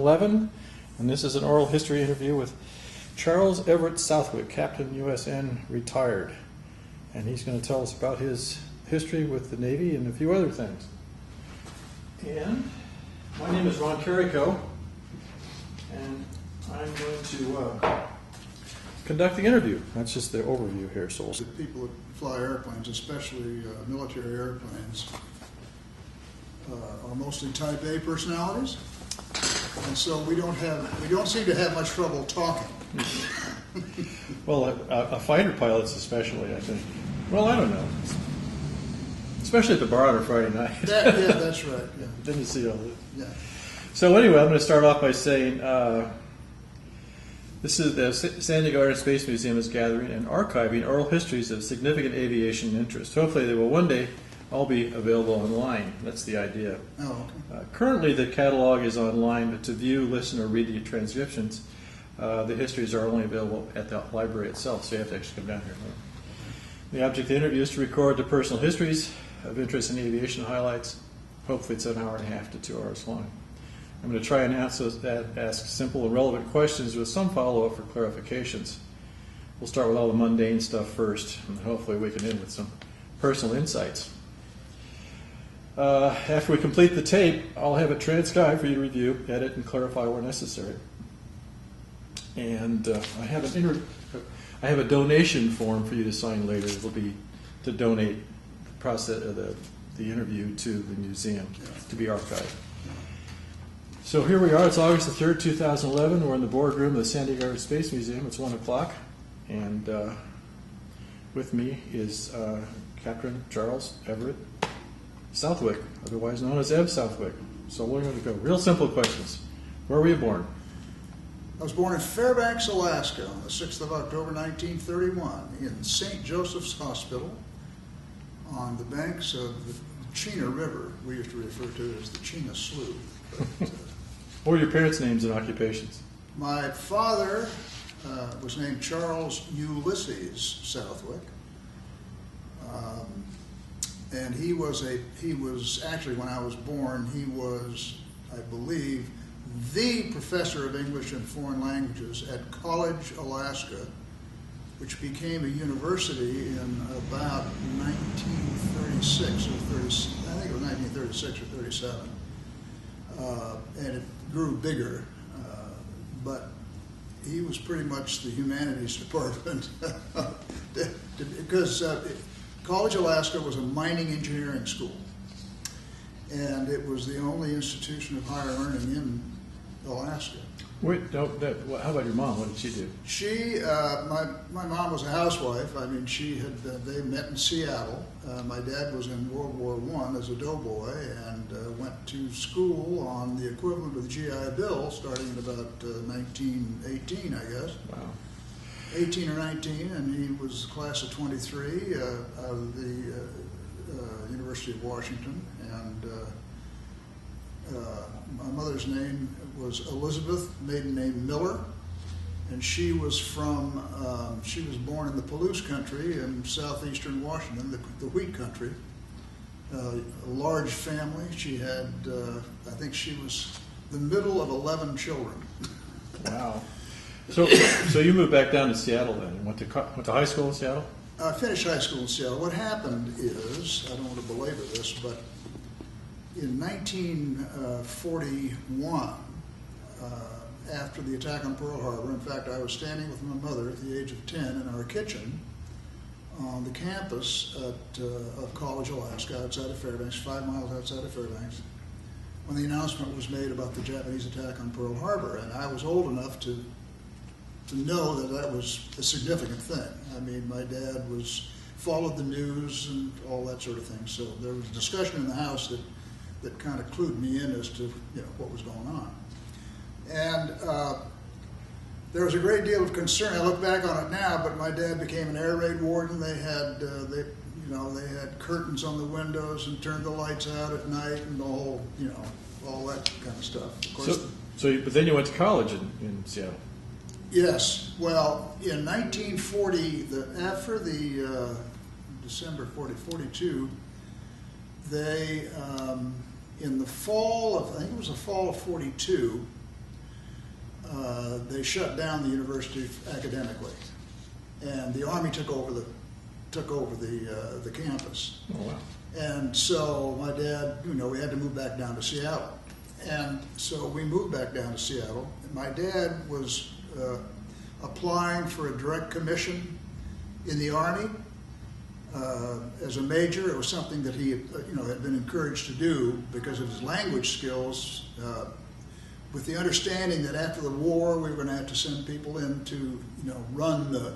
2011, and this is an oral history interview with Charles Everett Southwick, Captain USN, retired. And he's going to tell us about his history with the Navy and a few other things. And my name is Ron Carrico, and I'm going to conduct the interview. That's just the overview here. So the people that fly airplanes, especially military airplanes, are mostly Type A personalities, and so we don't seem to have much trouble talking. Well, a fighter pilots especially, I think. Well, I don't know. Especially at the bar on a Friday night. Yeah, that's right. Yeah. Didn't see all this. Yeah. So anyway, I'm going to start off by saying this is the San Diego Air and Space Museum is gathering and archiving oral histories of significant aviation interest. Hopefully they will one day all be available online. That's the idea. Oh, okay. Currently the catalog is online, but to view, listen, or read the transcriptions, the histories are only available at the library itself, so you have to actually come down here. The object of the interview is to record the personal histories of interest in aviation highlights. Hopefully it's an hour and a half to 2 hours long. I'm going to try and ask simple and relevant questions with some follow-up for clarifications. We'll start with all the mundane stuff first, and hopefully we can end with some personal insights. After we complete the tape, I'll have it transcribed for you to review, edit, and clarify where necessary. And I have a donation form for you to sign later. It'll be to donate the interview to the museum to be archived. So here we are. It's August the 3rd, 2011. We're in the boardroom of the San Diego Air and Space Museum. It's 1 o'clock, and with me is Captain Charles Everett Southwick, otherwise known as Ev Southwick. So we're going to go real simple questions. Where were you born? I was born in Fairbanks, Alaska on the 6th of October, 1931 in St. Joseph's Hospital on the banks of the Chena River. We used to refer to it as the Chena Slough. But, what were your parents' names and occupations? my father was named Charles Ulysses Southwick. And he was actually, when I was born, he was, I believe, the professor of English and foreign languages at College, Alaska, which became a university in about 1936 or 30, I think it was 1936 or 37. And it grew bigger, but he was pretty much the humanities department because College, Alaska was a mining engineering school, and it was the only institution of higher learning in Alaska. Wait, how about your mom? What did she do? She, my mom was a housewife. I mean, they met in Seattle. My dad was in World War I as a doughboy and went to school on the equivalent of the GI Bill starting in about 1918, I guess. Wow. 18 or 19, and he was class of 23 out of the University of Washington. And my mother's name was Elizabeth, maiden name Miller, and she was she was born in the Palouse country in southeastern Washington, the wheat country. A large family. She had, I think she was the middle of 11 children. Wow. So you moved back down to Seattle then, and went to high school in Seattle? I finished high school in Seattle. What happened is, I don't want to belabor this, but in 1941, after the attack on Pearl Harbor, in fact, I was standing with my mother at the age of 10 in our kitchen on the campus of College, Alaska, outside of Fairbanks, 5 miles outside of Fairbanks, when the announcement was made about the Japanese attack on Pearl Harbor. And I was old enough to know that was a significant thing. I mean, my dad followed the news and all that sort of thing. So there was a discussion in the house that kind of clued me in as to what was going on. And there was a great deal of concern. I look back on it now, but my dad became an air raid warden. They had they had curtains on the windows and turned the lights out at night and all that kind of stuff. Of course, but then you went to college in Seattle. Yes. Well, in 1940, after the December 42, they in the fall of, I think it was the fall of 42, they shut down the university academically, and the Army took over the campus. Oh, wow. And so my dad, we had to move back down to Seattle. And so we moved back down to Seattle. And my dad was applying for a direct commission in the Army as a major. It was something that he had been encouraged to do because of his language skills, with the understanding that after the war we were going to have to send people in to run the,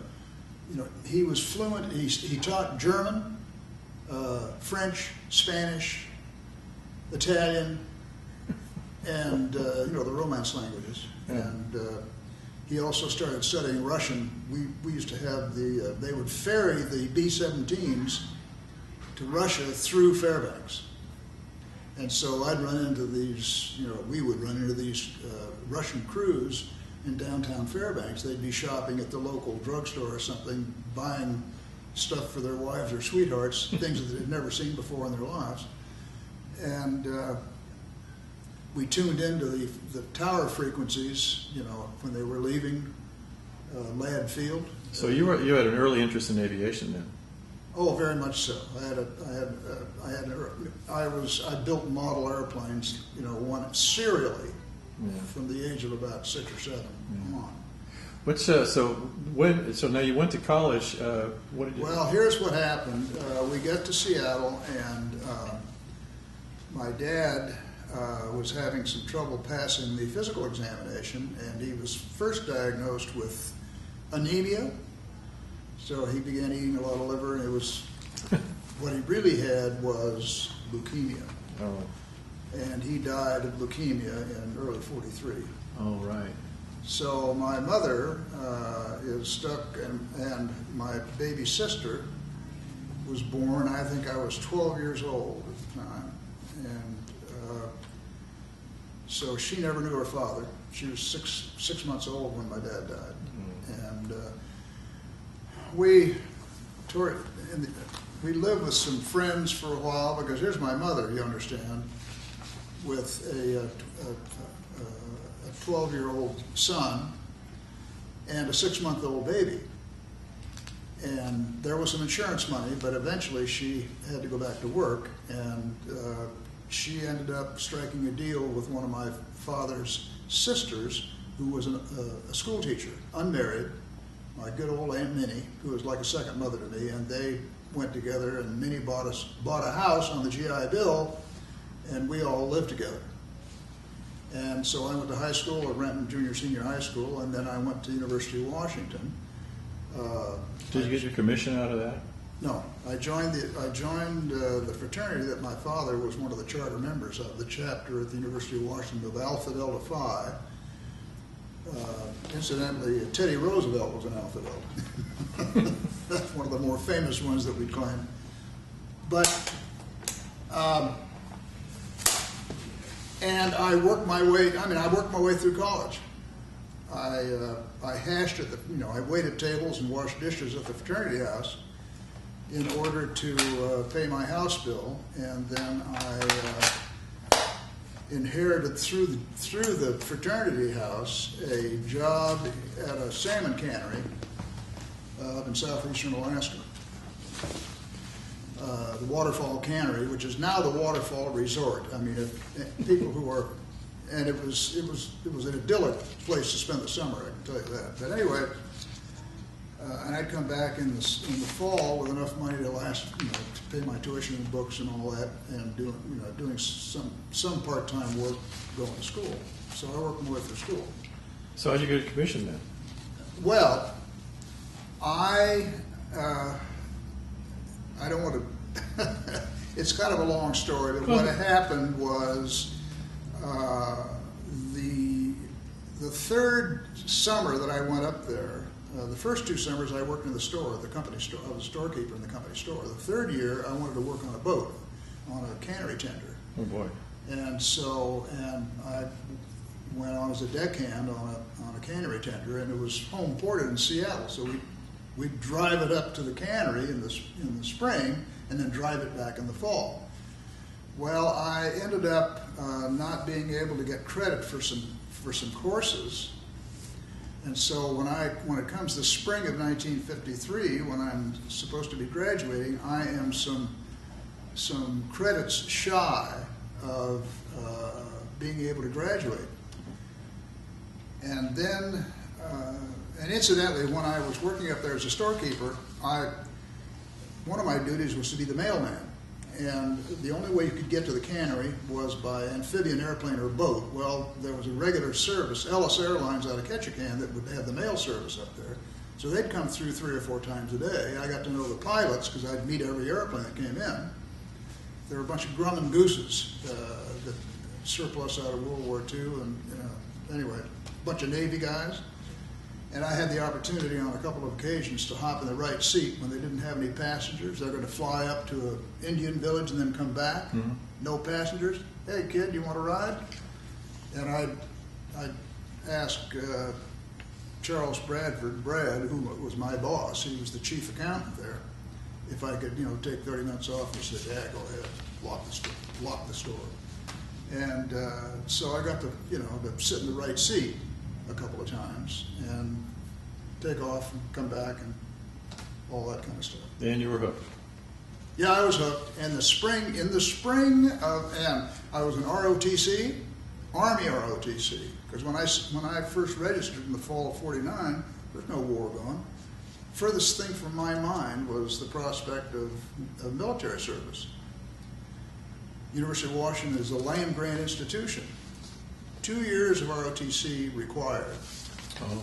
he was fluent. He taught German, French, Spanish, Italian, and the Romance languages. Yeah. And he also started studying Russian. We used to have they would ferry the B-17s to Russia through Fairbanks. And so I'd run into these, we would run into these Russian crews in downtown Fairbanks. They'd be shopping at the local drugstore or something, buying stuff for their wives or sweethearts, things that they'd never seen before in their lives. And we tuned into the tower frequencies, when they were leaving Ladd Field. So you had an early interest in aviation then? Oh, very much so. I built model airplanes, serially, from the age of about 6 or 7 on. What's so now you went to college? What did you? Well, here's what happened. We got to Seattle, and my dad was having some trouble passing the physical examination, and he was first diagnosed with anemia. So he began eating a lot of liver, and it was what he really had was leukemia. Oh. And he died of leukemia in early '43. Oh, right. So my mother is stuck, and my baby sister was born. I think I was 12 years old at the time, and so she never knew her father. She was six months old when my dad died, and we lived with some friends for a while, because here's my mother, you understand, with a 12-year-old son and a 6-month-old baby. And there was some insurance money, but eventually she had to go back to work, and she ended up striking a deal with one of my father's sisters, who was a school teacher, unmarried, my good old Aunt Minnie, who was like a second mother to me, and they went together, and Minnie bought a house on the GI Bill, and we all lived together. And so I went to high school at Renton Junior Senior High School, and then I went to University of Washington. Did you get your commission out of that? No, I joined the fraternity that my father was one of the charter members of, the chapter at the University of Washington of Alpha Delta Phi. Incidentally, Teddy Roosevelt was an Alpha Delta. That's one of the more famous ones that we claim. But, and I worked my way through college. I hashed at I waited tables and washed dishes at the fraternity house in order to pay my house bill, and then I inherited through the fraternity house a job at a salmon cannery up in southeastern Alaska. The Waterfall Cannery, which is now the Waterfall Resort. I mean, people who are, and it was an idyllic place to spend the summer, I can tell you that. But anyway, and I'd come back in the fall with enough money to last, to pay my tuition and books and all that, and doing some part-time work going to school. So I worked my way through school. So how'd you get a commission then? Well, I don't want to. It's kind of a long story, but what happened was the third summer that I went up there. The first 2 summers I worked in the store, the company store. I was a storekeeper in the company store. The third year I wanted to work on a boat, on a cannery tender. Oh boy! And I went on as a deckhand on a cannery tender, and it was home ported in Seattle. So we'd drive it up to the cannery in the spring, and then drive it back in the fall. Well, I ended up not being able to get credit for some courses And so when it comes to spring of 1953, when I'm supposed to be graduating, I am some credits shy of being able to graduate. And then, and incidentally, when I was working up there as a storekeeper, one of my duties was to be the mailman. And the only way you could get to the cannery was by amphibian, airplane, or boat. Well, there was a regular service, Ellis Airlines out of Ketchikan, that would have the mail service up there. So they'd come through 3 or 4 times a day. I got to know the pilots because I'd meet every airplane that came in. There were a bunch of Grumman gooses that surplus out of World War II, and anyway, a bunch of Navy guys. And I had the opportunity on a couple of occasions to hop in the right seat when they didn't have any passengers. They're going to fly up to an Indian village and then come back. Mm-hmm. No passengers. Hey, kid, you want to ride? And I'd ask Charles Bradford, Brad, who was my boss, he was the chief accountant there, if I could, take 30 minutes off. He said, yeah, go ahead, lock the store. And so I got to, to sit in the right seat a couple of times and take off and come back and all that kind of stuff. And you were hooked. Yeah, I was hooked. And in the spring of, and I was an ROTC, Army ROTC, because when I first registered in the fall of '49, there's no war going. Furthest thing from my mind was the prospect of military service. University of Washington is a land-grant institution. 2 years of ROTC required. Oh.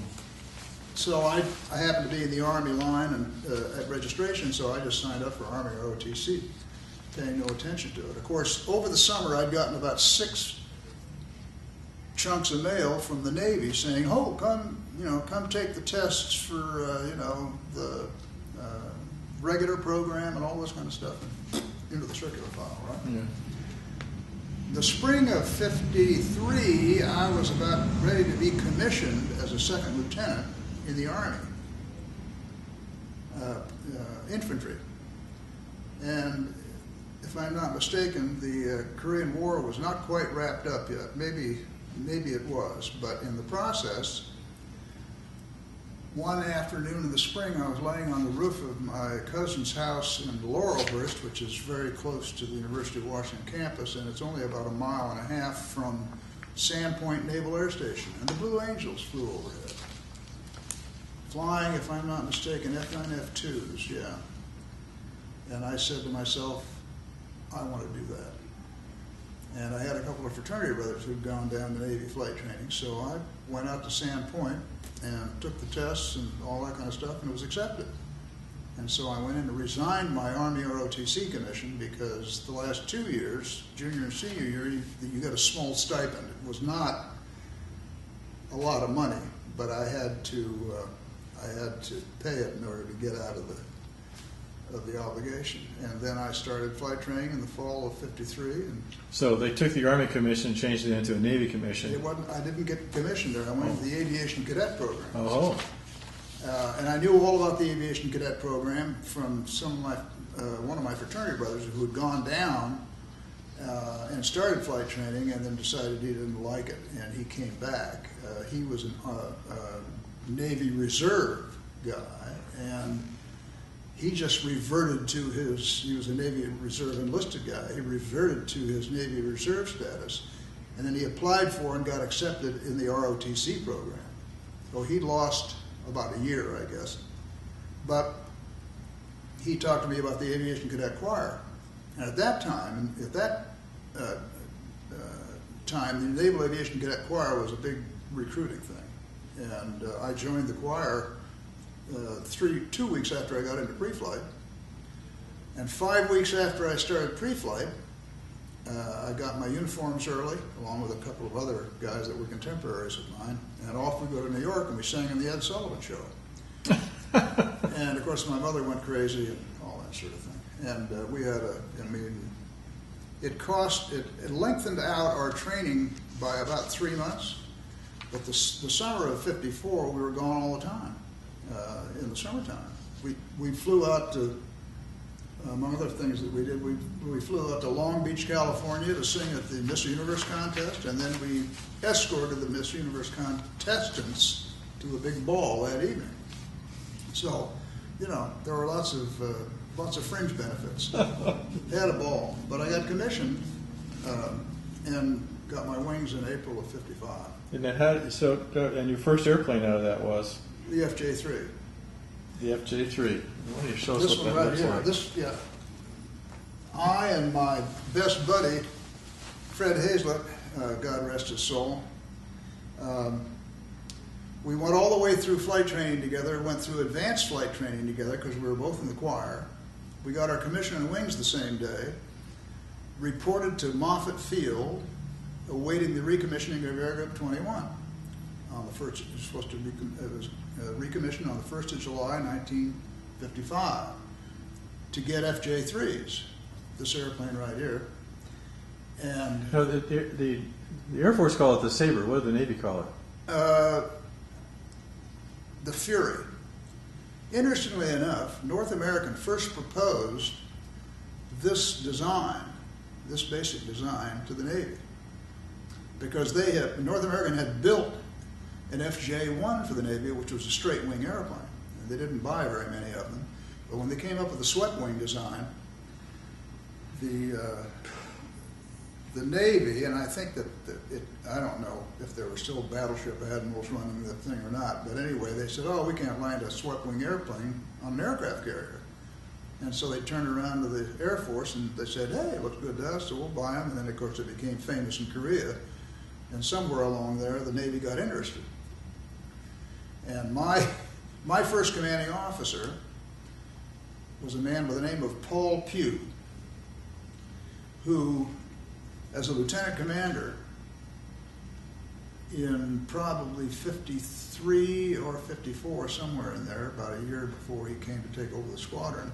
So I happened to be in the Army line and at registration, so I just signed up for Army ROTC, paying no attention to it. Of course, over the summer, I'd gotten about 6 chunks of mail from the Navy saying, "Oh, come take the tests for the regular program and all this kind of stuff," into the circular file, right? Yeah. The spring of '53, I was about ready to be commissioned as a second lieutenant in the Army, infantry. And if I'm not mistaken, the Korean War was not quite wrapped up yet. Maybe it was, but in the process, one afternoon in the spring, I was laying on the roof of my cousin's house in Laurelhurst, which is very close to the University of Washington campus, and it's only about 1.5 miles from Sandpoint Naval Air Station. And the Blue Angels flew overhead, flying, if I'm not mistaken, F-9 F-2s, yeah. And I said to myself, I want to do that. And I had a couple of fraternity brothers who'd gone down to Navy flight training, so I went out to Sandpoint and took the tests and all that kind of stuff, and it was accepted. And so I went in and resigned my Army ROTC commission because the last 2 years, junior and senior year, you got a small stipend. It was not a lot of money, but I had to pay it in order to get out of the obligation. And then I started flight training in the fall of '53. And so they took the Army commission and changed it into a Navy commission. I didn't get commissioned there. I went to the Aviation cadet program. Oh. And I knew all about the Aviation cadet program from one of my fraternity brothers who had gone down and started flight training and then decided he didn't like it, and he came back. He was a Navy Reserve guy, and he just reverted to he was a Navy Reserve enlisted guy. He reverted to his Navy Reserve status, and then he applied for and got accepted in the ROTC program. So he lost about a year, I guess. But he talked to me about the Aviation Cadet Choir. And at that time, the Naval Aviation Cadet Choir was a big recruiting thing. And I joined the choir 2 weeks after I got into pre-flight. And 5 weeks after I started pre-flight, I got my uniforms early, along with a couple of other guys that were contemporaries of mine, and off we go to New York, and we sang in the Ed Sullivan Show. And of course my mother went crazy and all that sort of thing. And we had it lengthened out our training by about 3 months, but the summer of '54 we were gone all the time. In the summertime, we flew out to, among other things that we did, we flew out to Long Beach, California to sing at the Miss Universe contest, and then we escorted the Miss Universe contestants to the big ball that evening. So, you know, there were lots of fringe benefits. Had a ball, but I got commissioned and got my wings in April of '55. And then and your first airplane out of that was? The FJ3. The FJ3. Why don't you show us This what one that right looks here. like? This, yeah. I and my best buddy, Fred Hazlett, God rest his soul, we went all the way through flight training together, went through advanced flight training together because we were both in the choir. We got our commission in wings the same day, reported to Moffett Field, awaiting the recommissioning of Air Group 21. On the first, it was supposed to be, it was recommissioned on the 1st of July, 1955, to get FJ3s, this airplane right here. And No, the Air Force call it the Sabre. What did the Navy call it? The Fury. Interestingly enough, North American first proposed this design, this basic design, to the Navy, because North American had built an FJ1 for the Navy, which was a straight wing airplane. And they didn't buy very many of them, but when they came up with the swept wing design, the Navy, and I think that I don't know if there were still battleship admirals running the thing or not, but anyway, they said, oh, we can't land a swept wing airplane on an aircraft carrier. And so they turned around to the Air Force and they said, hey, it looks good to us, so we'll buy them. And then, of course, it became famous in Korea. And somewhere along there, the Navy got interested. And my first commanding officer was a man by the name of Paul Pugh, who, as a lieutenant commander, in probably 53 or 54, somewhere in there, about a year before he came to take over the squadron,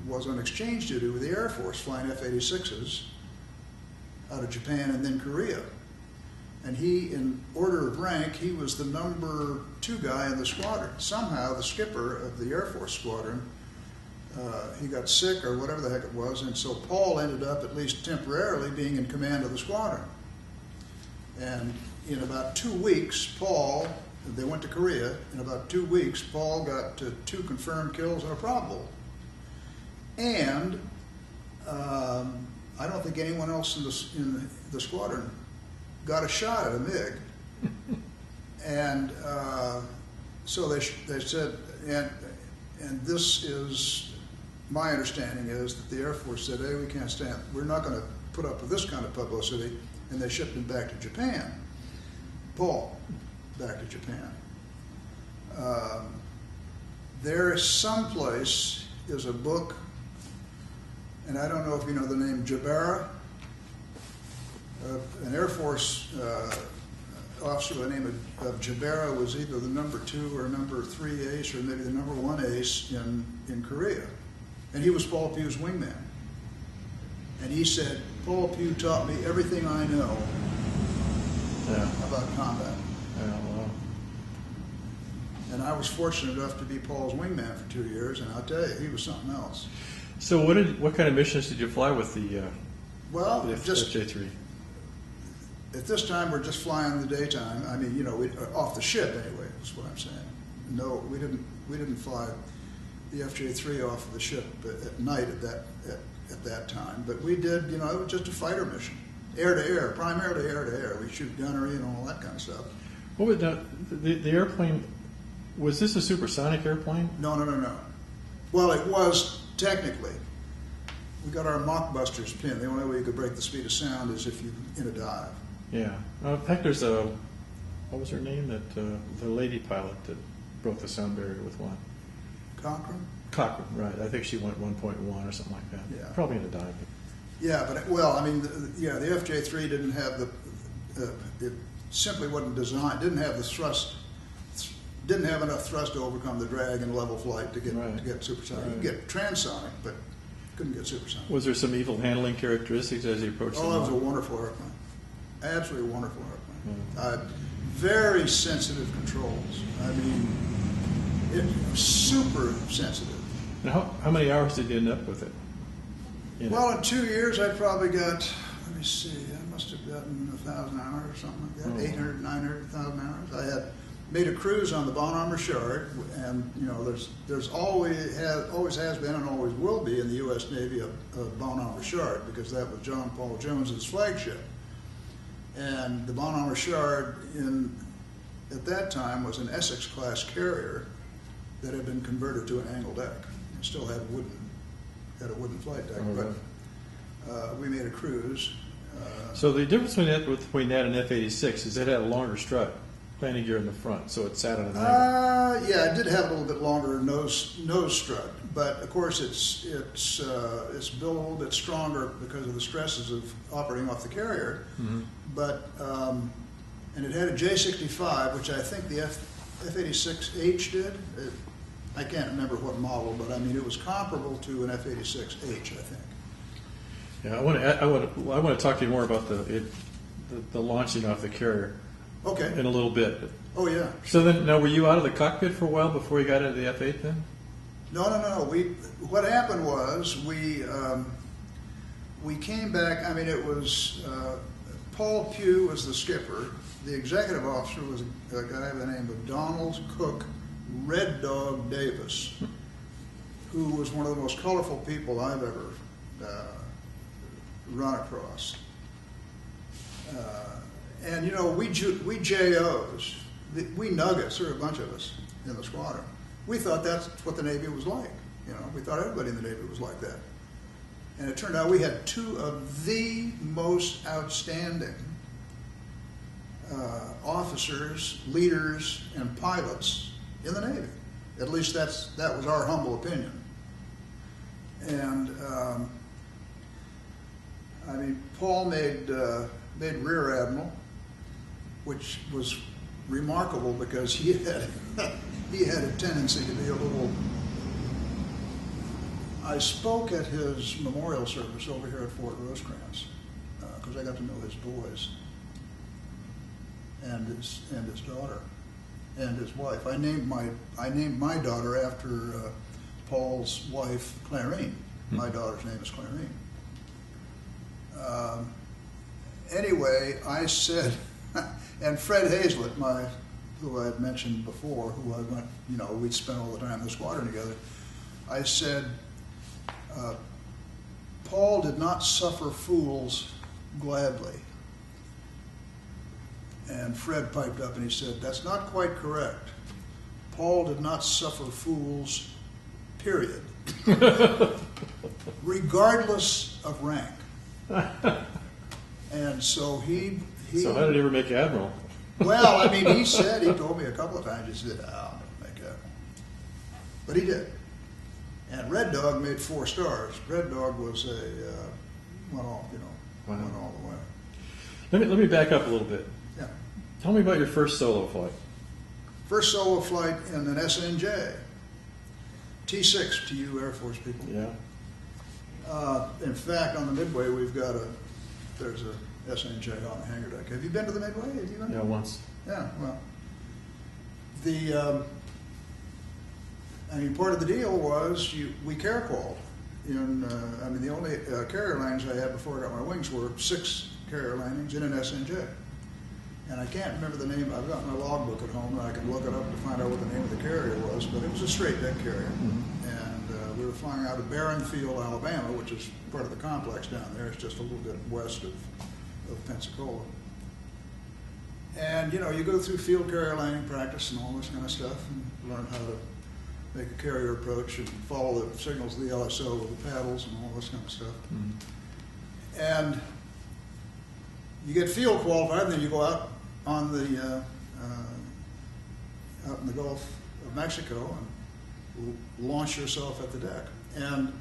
was on exchange duty with the Air Force, flying F-86s out of Japan and then Korea. And he, in order of rank, he was the number 2 guy in the squadron. Somehow, the skipper of the Air Force squadron, he got sick or whatever the heck it was, and so Paul ended up, at least temporarily, being in command of the squadron. And in about 2 weeks, they went to Korea. In about 2 weeks, Paul got 2 confirmed kills and a probable. And I don't think anyone else in the squadron got a shot at a MiG. And so they said, and this is, my understanding is that the Air Force said, hey, we can't stand, we're not going to put up with this kind of publicity, and they shipped him back to Japan. Paul, back to Japan. There is someplace is a book, and I don't know if you know the name Jabara, an Air Force officer by the name of Jabara was either the number 2 or number 3 ace, or maybe the number 1 ace in Korea. And he was Paul Pugh's wingman. And he said, Paul Pugh taught me everything I know about combat. Yeah, well. And I was fortunate enough to be Paul's wingman for 2 years, and I'll tell you, he was something else. So what kind of missions did you fly with the FJ3? At this time, we're just flying in the daytime. I mean, you know, off the ship anyway, is what I'm saying. No, we didn't fly the FJ3 off of the ship at night at that time. But we did, you know, it was just a fighter mission, air to air, primarily air to air. We shoot gunnery and all that kind of stuff. What would the airplane? Was this a supersonic airplane? No. Well, it was technically. We got our mockbusters pin. The only way you could break the speed of sound is if you in a dive. Yeah. In fact, there's what was her name? The lady pilot that broke the sound barrier with one. Cochran, right. I think she went 1.1 or something like that. Yeah. Probably in a dive. Yeah, but the FJ3 didn't have it simply wasn't designed, didn't have the thrust, didn't have enough thrust to overcome the drag in level flight to get supersonic. Right. You could get transonic, but couldn't get supersonic. Was there some evil handling characteristics as he approached the Oh, it was a mountain? wonderful airplane. Absolutely wonderful airplane. Very sensitive controls. I mean, it was super sensitive. And how many hours did you end up with it? Well, in 2 years, I probably got, let me see, I must must have gotten 1,000 hours or something like that, Oh. 800, 900, 1,000 hours. I had made a cruise on the Von Armour Shard, and you know, there's always has been and always will be in the U.S. Navy a Von Armour Shard, because that was John Paul Jones's flagship. And the Von Armour Shard at that time was an Essex class carrier that had been converted to an angle deck. It still had a wooden flight deck, Okay. but we made a cruise. So the difference between that and F-86 is it had a longer strut, landing gear in the front, so it sat on an angle. Yeah, it did have a little bit longer nose strut, but of course it's built a little bit stronger because of the stresses of operating off the carrier. Mm-hmm. But and it had a J65, which I think the F-86H did. I can't remember what model, but I mean it was comparable to an F-86H, I think. Yeah, I want to talk to you more about the launching off the carrier Okay. in a little bit. Oh yeah. So then, now were you out of the cockpit for a while before you got into the F-8 then? No. What happened was we came back. I mean, it was Paul Pugh was the skipper. The executive officer was a guy by the name of Donald Cook Red Dog Davis, who was one of the most colorful people I've ever run across. And you know, we JOs, we nuggets, there were a bunch of us in the squadron. We thought that's what the Navy was like. You know, we thought everybody in the Navy was like that. And it turned out we had two of the most outstanding officers, leaders, and pilots in the Navy. At least that was our humble opinion. And I mean, Paul made Rear Admiral, which was remarkable because he had a tendency to be a little. I spoke at his memorial service over here at Fort Rosecrans because I got to know his boys and his daughter and his wife. I named my daughter after Paul's wife, Clarine. My daughter's name is Clarine. Anyway, I said, and Fred Hazlett, who I had mentioned before, who I went, you know, we'd spent all the time in the squadron together. I said, Paul did not suffer fools gladly. And Fred piped up and he said, that's not quite correct. Paul did not suffer fools, period. Regardless of rank. And so he So how did he ever make Admiral? well, I mean, he told me a couple of times, he said, I'll never make Admiral. But he did. And Red Dog made 4 stars. Red Dog was went all the way. Let me back up a little bit. Yeah. Tell me about your first solo flight. First solo flight in an SNJ. T6 to you Air Force people. Yeah. In fact, on the Midway, there's a SNJ on the hangar deck. Have you been to the Midway? Have you been? Yeah, once. Yeah, well, I mean, part of the deal was we caracoled. I mean, the only carrier landings I had before I got my wings were 6 carrier landings in an SNJ. And I can't remember the name. I've got my logbook at home, and I can look it up to find out what the name of the carrier was, but it was a straight deck carrier. Mm-hmm. And we were flying out of Barronfield, Alabama, which is part of the complex down there. It's just a little bit west of Pensacola. And, you know, you go through field carrier landing practice and all this kind of stuff and learn how to make a carrier approach and follow the signals of the LSO with the paddles and all this kind of stuff. Mm-hmm. And you get field qualified, and then you go out on the out in the Gulf of Mexico and launch yourself at the deck. And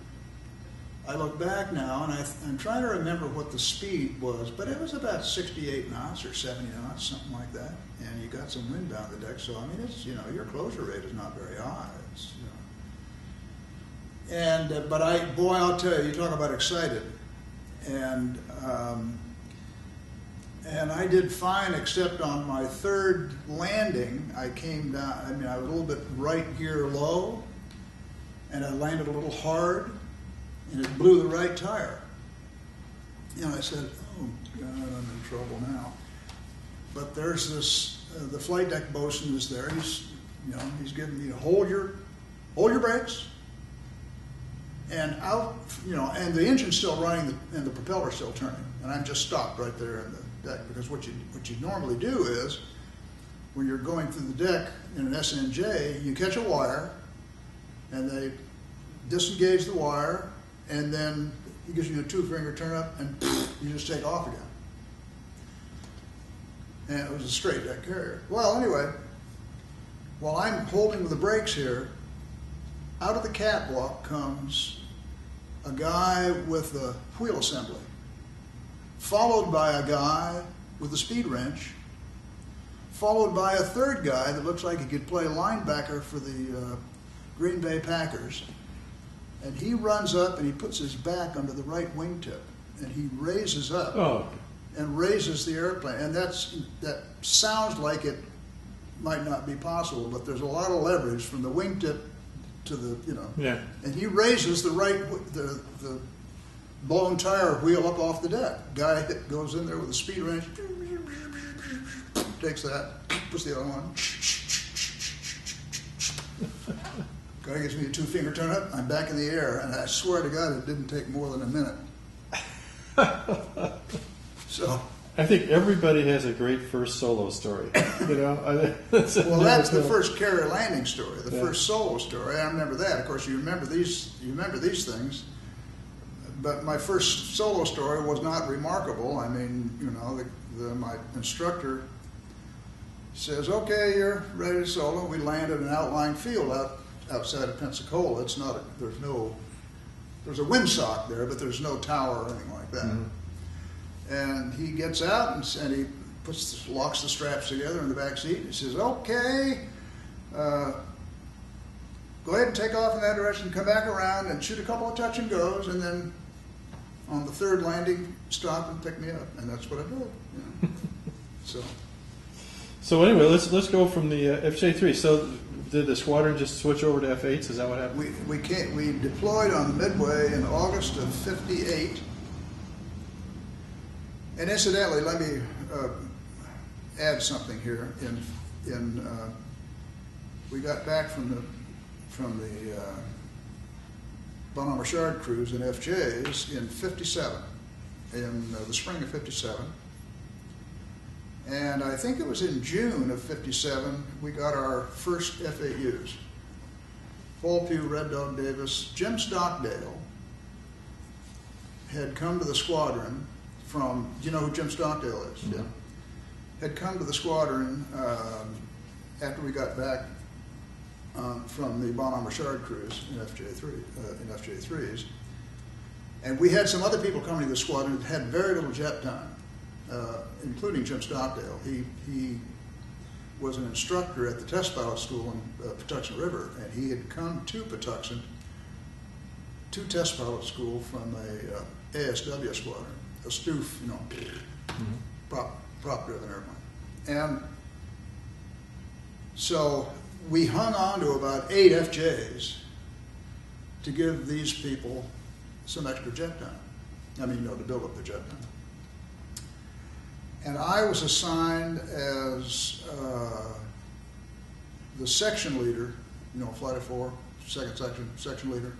I look back now, and I'm trying to remember what the speed was, but it was about 68 knots or 70 knots, something like that. And you got some wind down the deck, so I mean, it's, you know, your closure rate is not very high. It's, you know. And but I'll tell you talk about excited, and I did fine, except on my 3rd landing, I came down. I mean, I was a little bit right gear low, and I landed a little hard, and it blew the right tire. I said, oh, God, I'm in trouble now. But there's this, the flight deck bosun is there. He's giving me to hold your brakes. And and the engine's still running and the propeller's still turning. And I'm just stopped right there in the deck, because what you normally do is, when you're going through the deck in an SNJ, you catch a wire, and they disengage the wire, and then he gives you a 2-finger turn up, and you just take off again. And it was a straight deck carrier. Well, anyway, while I'm holding the brakes here, out of the catwalk comes a guy with a wheel assembly, followed by a guy with a speed wrench, followed by a third guy that looks like he could play linebacker for the Green Bay Packers. And he runs up and he puts his back under the right wingtip, and he raises up and raises the airplane. And that sounds like it might not be possible, but there's a lot of leverage from the wingtip to the, Yeah. And he raises the blown tire wheel up off the deck. Guy that goes in there with a speed wrench, takes that, puts the other one. Guy gives me a 2-finger turn up, I'm back in the air, and I swear to God it didn't take more than a minute. So I think everybody has a great first solo story. well, that's the first carrier landing story, the first solo story. I remember that. Of course, you remember these things. But my first solo story was not remarkable. I mean, my instructor says, "Okay, you're ready to solo." We land at an outlying field outside of Pensacola. It's not there's a windsock there, but there's no tower or anything like that. Mm-hmm. And he gets out and he locks the straps together in the back seat. He says, "Okay, go ahead and take off in that direction, come back around and shoot a couple of touch and goes, and then on the third landing, stop and pick me up." And that's what I did. So anyway, let's go from the FJ3. So did the squadron just switch over to F8s? Is that what happened? We deployed on the Midway in August of '58. And incidentally, let me add something here. We got back from the Bonhomme Richard cruise in FJs in '57, in the spring of '57. And I think it was in June of '57 we got our first FAUs. Paul Pugh, Red Dog Davis, Jim Stockdale had come to the squadron from, do you know who Jim Stockdale is? Mm-hmm. Yeah. Had come to the squadron after we got back from the Bonhomme Richard cruise in FJ3s. And we had some other people coming to the squadron that had very little jet time, including Jim Stockdale. He was an instructor at the test pilot school in Patuxent River, and he had come to Patuxent to test pilot school from a ASW squadron, a Stoof, prop-driven airplane. And so we hung on to about 8 FJs to give these people some extra jet time. To build up the jet time. And I was assigned as the section leader, Flight of 4, second section leader,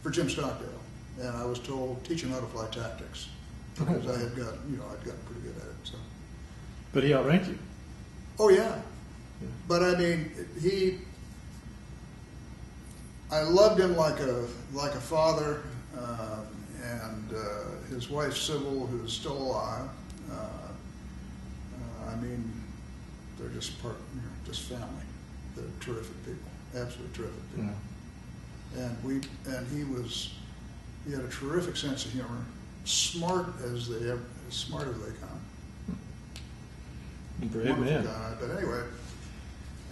for Jim Stockdale. And I was told, teach him how to fly tactics, because I had gotten, I'd gotten pretty good at it. So. But he outranked you. Oh yeah. But I loved him like a father, and his wife Sybil, who's still alive. They're just just family. They're terrific people, absolutely terrific people. Yeah. And he had a terrific sense of humor, smart as they come. Brave man. Guy. But anyway,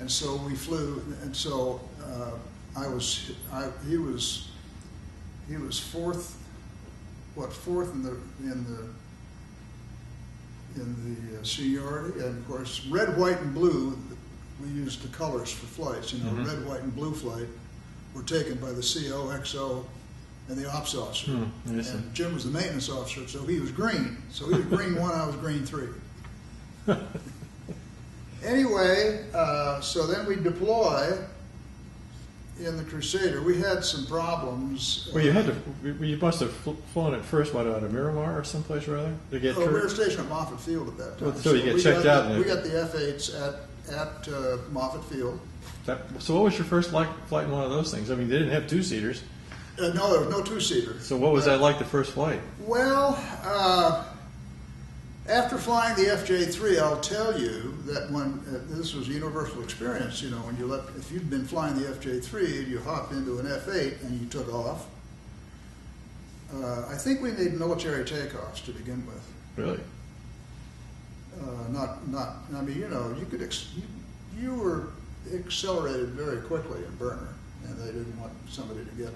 and so we flew, and so he was fourth in the seniority, and of course red, white, and blue. We used the colors for flights. Red, white, and blue flight were taken by the CO, XO, and the ops officer. Yes, And Jim was the maintenance officer, so he was green. So he was green 1, I was green 3. Anyway, so then we deploy in the Crusader. We had some problems. Well, you must have flown it first, what, out of Miramar or someplace or other to get We were through? stationed at Moffett Field at that time. So you get we checked got out. We got the F-8s at Moffett Field. So what was your first flight in one of those things? I mean, they didn't have two-seaters. No, there was no two-seater. So what was that like the first flight? Well, after flying the FJ3, I'll tell you that when this was a universal experience. You know, when if you'd been flying the FJ3 and you hopped into an F8 and you took off, I think we made military takeoffs to begin with. Really? I mean, you know, you were accelerated very quickly in burner, and they didn't want somebody to get,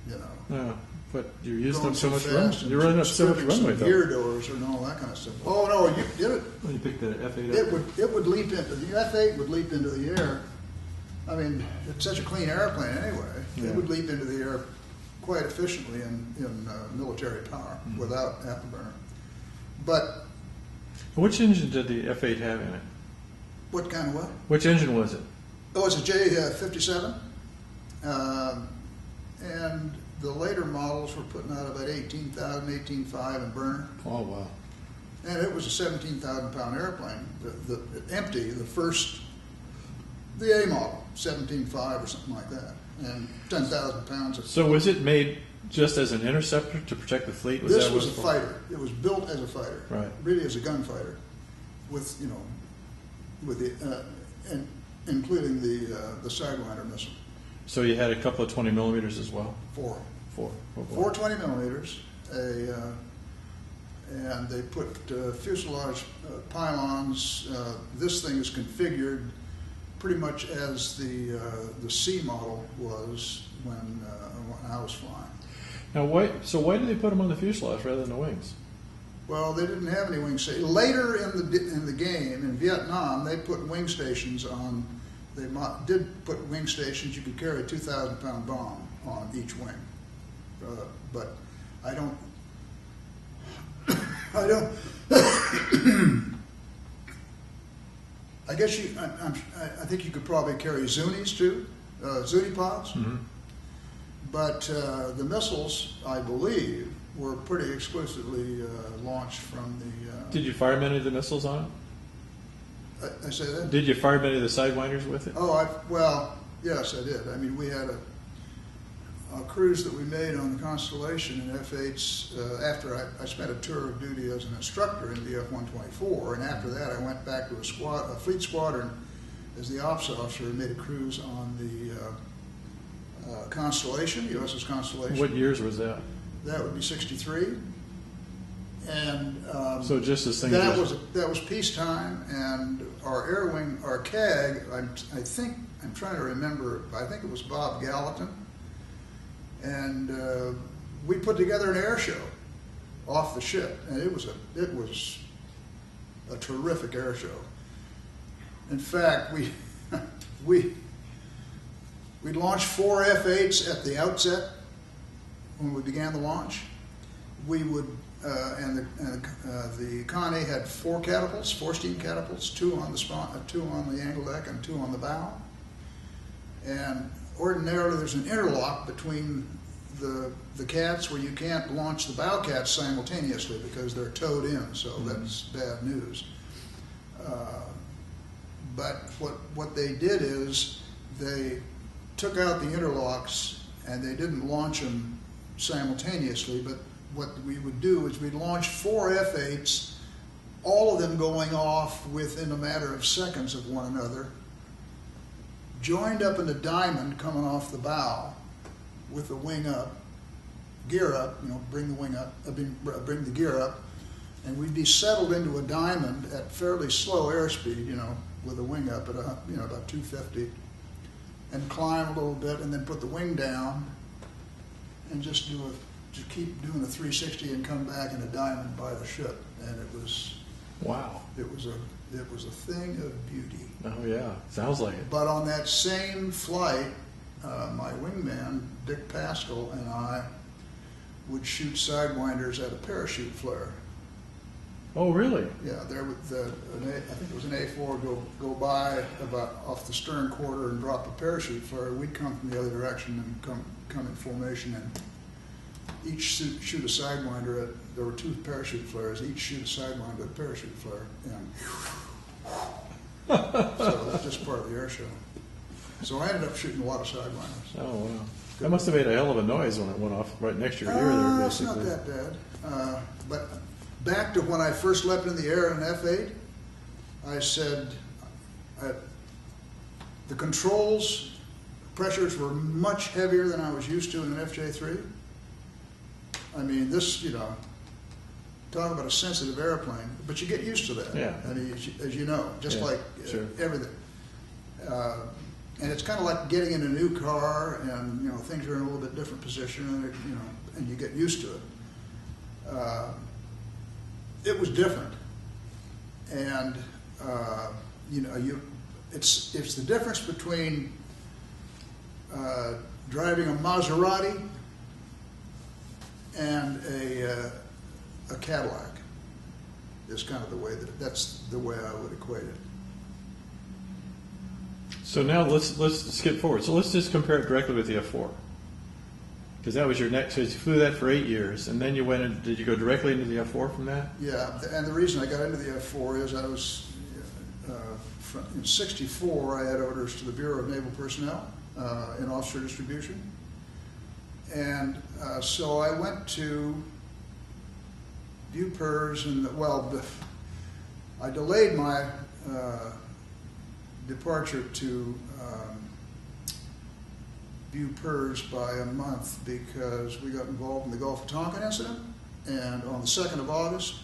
you know. No, but you're using going up so much fast runway. and You're running up so much stripping runway, some gear doors and all that kind of stuff. Oh no, you did it. When you picked the F8 up? It would leap into the F8 would leap into the air. I mean, it's such a clean airplane anyway. Yeah. It would leap into the air quite efficiently in military power without afterburner. But Which engine did the F8 have in it? what kind of what? Which engine was it? Oh, it's a J57. And the later models were putting out about 18,000, 18,500 in burner. Oh, wow. And it was a 17,000 pound airplane. The empty, the A model, 17.5 or something like that. And 10,000 pounds of. So was it made just as an interceptor to protect the fleet? This was a fighter. It was built as a fighter. Right. Really as a gunfighter, with and including the Sidewinder missile. So you had a couple of 20 millimeters as well? Four. Oh, boy. 20 millimeters. And they put fuselage pylons. This thing is configured pretty much as the C model was when I was flying. Now, why did they put them on the fuselage rather than the wings? Well, they didn't have any wing stations. Later in the game, in Vietnam, they put wing stations on. They did put wing stations. You could carry a 2,000-pound bomb on each wing, but I don't. I guess I think you could probably carry Zunis too, Zuni pods. Mm-hmm. But the missiles, I believe, were pretty exclusively launched from the. Did you fire many of the missiles on it? I say that? Did you fire many of the Sidewinders with it? Oh, well, yes, I did. I mean, we had a cruise that we made on the Constellation in F-8s after I spent a tour of duty as an instructor in the F-124, and after that I went back to a fleet squadron as the ops officer and made a cruise on the Constellation, USS Constellation. What years was that? That would be 63. And So just as things that was peacetime, and our air wing, our CAG, I'm trying to remember. I think it was Bob Gallatin, and we put together an air show off the ship, and it was a terrific air show. In fact, we launched 4 F-8s at the outset when we began the launch. We would. The Connie had 4 catapults, 4 steam catapults, 2 on the 2 on the angle deck and 2 on the bow. And ordinarily there's an interlock between the cats where you can't launch the bow cats simultaneously because they're towed in, so that's bad news. But what they did is they took out the interlocks and they didn't launch them simultaneously, but what we would do is we'd launch 4 F-8s, all of them going off within a matter of seconds of one another, joined up in a diamond coming off the bow with the wing up, gear up, bring the wing up, bring the gear up, and we'd be settled into a diamond at fairly slow airspeed, with the wing up at about 250, and climb a little bit and then put the wing down and just keep doing a 360 and come back in a diamond by the ship, and it was wow. It was a thing of beauty. Oh yeah, sounds like it. But on that same flight, my wingman Dick Pascal and I would shoot sidewinders at a parachute flare. Oh, really? Yeah, there would I think it was an A4 go by about off the stern quarter and drop a parachute flare. We'd come from the other direction and come in formation and each shoot a sidewinder at. There were 2 parachute flares. Each shoot a sidewinder at a parachute flare, and so that's just part of the air show. So I ended up shooting a lot of sidewinders. Oh, wow. That must have made a hell of a noise when it went off right next to your ear there, It's basically. not that bad. But back to when I first leapt in the air in F8, I said the controls, pressures were much heavier than I was used to in an FJ3. I mean, this, talk about a sensitive airplane, but you get used to that. Yeah. I mean, as you know, just like sure. everything. And it's kind of like getting in a new car, and things are in a little bit different position, and and you get used to it. It was different, and it's the difference between driving a Maserati and a Cadillac. Is kind of the way that's the way I would equate it. So now let's skip forward. So let's just compare it directly with the F4. Because that was your next, so you flew that for 8 years, and then you went and did you go directly into the F4 from that? Yeah, and the reason I got into the F4 is I was, in '64, I had orders to the Bureau of Naval Personnel in officer distribution. And so I went to BUPERS, and I delayed my departure to BUPERS by a month because we got involved in the Gulf of Tonkin incident, and on the 2nd of August,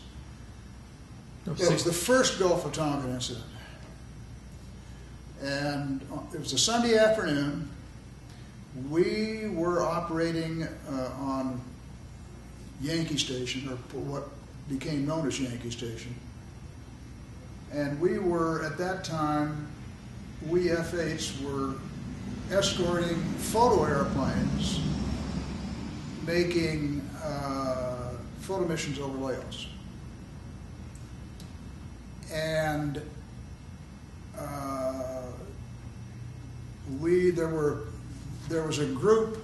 it was the first Gulf of Tonkin incident. And it was a Sunday afternoon. We were operating on Yankee Station, or what became known as Yankee Station. And we were, at that time, we F-8s were escorting photo airplanes, making photo missions over Laos. And there was a group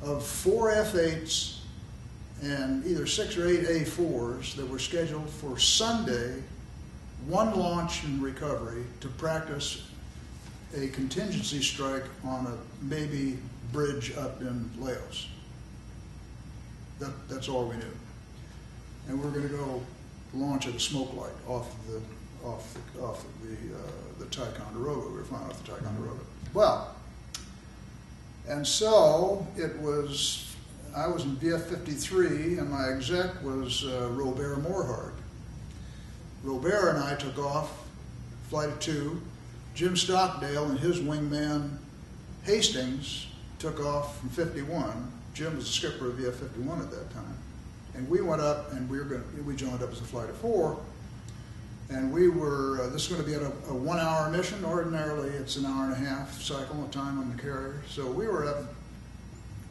of 4 F-8s and either 6 or 8 A4s that were scheduled for Sunday, 1 launch and recovery, to practice a contingency strike on a maybe bridge up in Laos. That's all we knew. And we were going to go launch at a smoke light off the Ticonderoga. We were flying off the Ticonderoga. Well, and so I was in VF-53, and my exec was Robert Morhard. Robert and I took off, flight of 2. Jim Stockdale and his wingman Hastings took off from 51. Jim was the skipper of VF-51 at that time. And we went up, and we joined up as a flight of 4. And we were, this is going to be a 1-hour mission. Ordinarily, it's an hour and a half cycle of time on the carrier. So we were up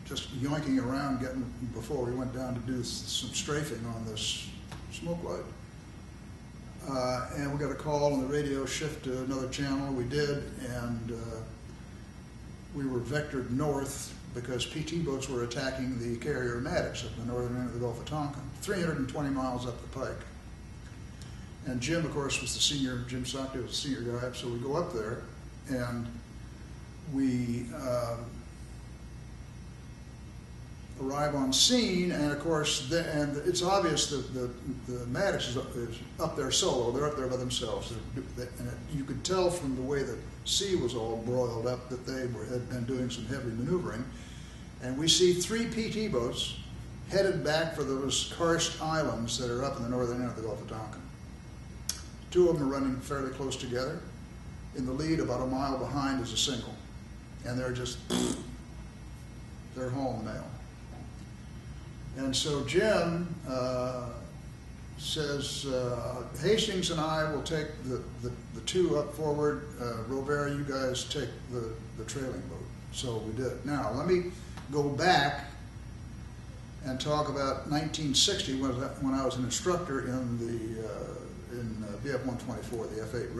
just yoinking around before we went down to do some strafing on this smoke light. And we got a call on the radio, shift to another channel. We did, and we were vectored north because PT boats were attacking the carrier Maddox at the northern end of the Gulf of Tonkin, 320 miles up the pike. And Jim, of course, was Jim Stockdale was the senior guy, so we go up there, and we arrive on scene, and of course, and it's obvious that the Maddox is up there solo. They're up there by themselves. And you could tell from the way the sea was all broiled up that they had been doing some heavy maneuvering. And we see 3 PT boats headed back for those karst islands that are up in the northern end of the Gulf of Tonkin. 2 of them are running fairly close together. In the lead, about a mile behind, is a single. And they're hauling mail. And so Jim says, Hastings and I will take the 2 up forward. Robert, you guys take the trailing boat. So we did. Now, let me go back and talk about 1960 when I was an instructor in BF-124, the F-8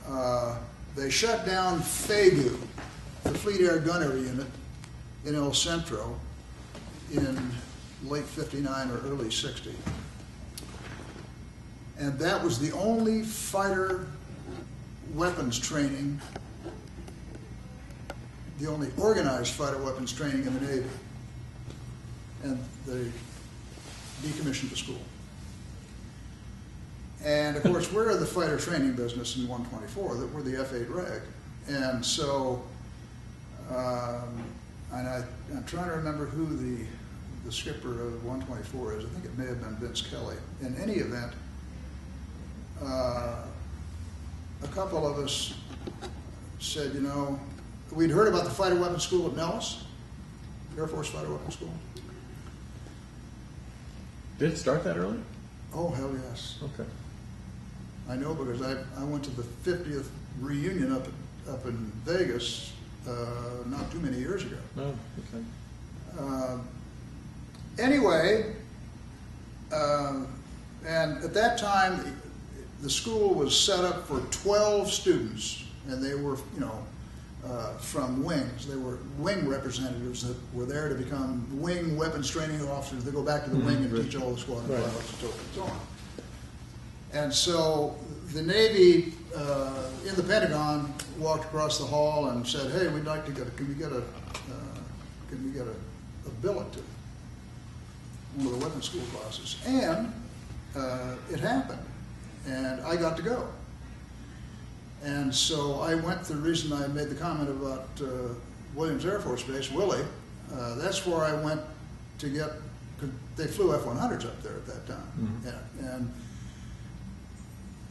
RAG. They shut down FAGU, the Fleet Air Gunnery Unit, in El Centro in late 59 or early 60. And that was the only fighter weapons training, the only organized fighter weapons training in the Navy. And they decommissioned the school. And of course, we're in the fighter training business in 124, that we're the F-8 RAG. And so, I'm trying to remember who the skipper of 124 is. I think it may have been Vince Kelly. In any event, a couple of us said, you know, we'd heard about the fighter weapons school at Nellis, Air Force Fighter Weapons School. Did it start that early? Oh, hell yes. Okay. I know because I went to the 50th reunion up in Vegas not too many years ago. Oh, okay. Anyway, and at that time, the school was set up for 12 students, and they were, you know, from wings. They were wing representatives that were there to become wing weapons training officers. They go back to the wing and teach all the squadron pilots and so on. And so the Navy in the Pentagon walked across the hall and said, "Hey, we'd like to can we get a billet to one of the weapons school classes?" And it happened, and I got to go. And so I went. The reason I made the comment about Williams Air Force Base, Willie, that's where I went to get. They flew F-100s up there at that time, and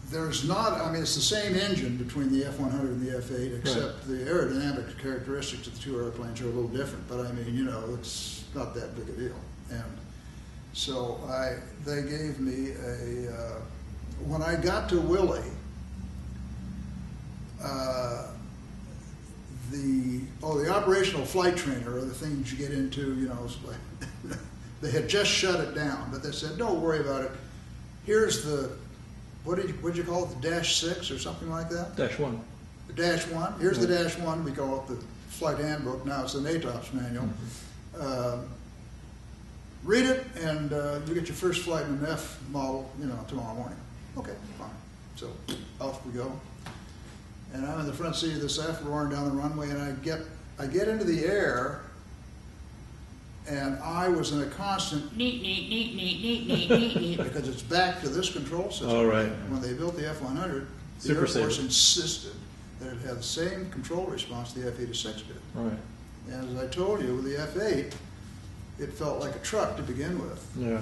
there's not. I mean, it's the same engine between the F-100 and the F-8, except the aerodynamic characteristics of the two airplanes are a little different. But I mean, you know, it's not that big a deal. And so they gave me a. When I got to Willie. The operational flight trainer, or the things you get into, you know, like they had just shut it down, but they said, "Don't worry about it. Here's the what'd you call it, the -6 or something like that? -1. The -1. Here's the -1. We call it the flight handbook. Now it's the NATOPS manual. Read it, and you get your first flight in an F model, you know, tomorrow morning." Okay, fine. So off we go. And I'm in the front seat of this F, roaring down the runway, and I get into the air, and I was in a constant because it's back to this control system. All right. When they built the F-100, the Super Air Force safe. insisted that it had the same control response the F-86 did. All right. And as I told you, with the F-8, it felt like a truck to begin with. Yeah.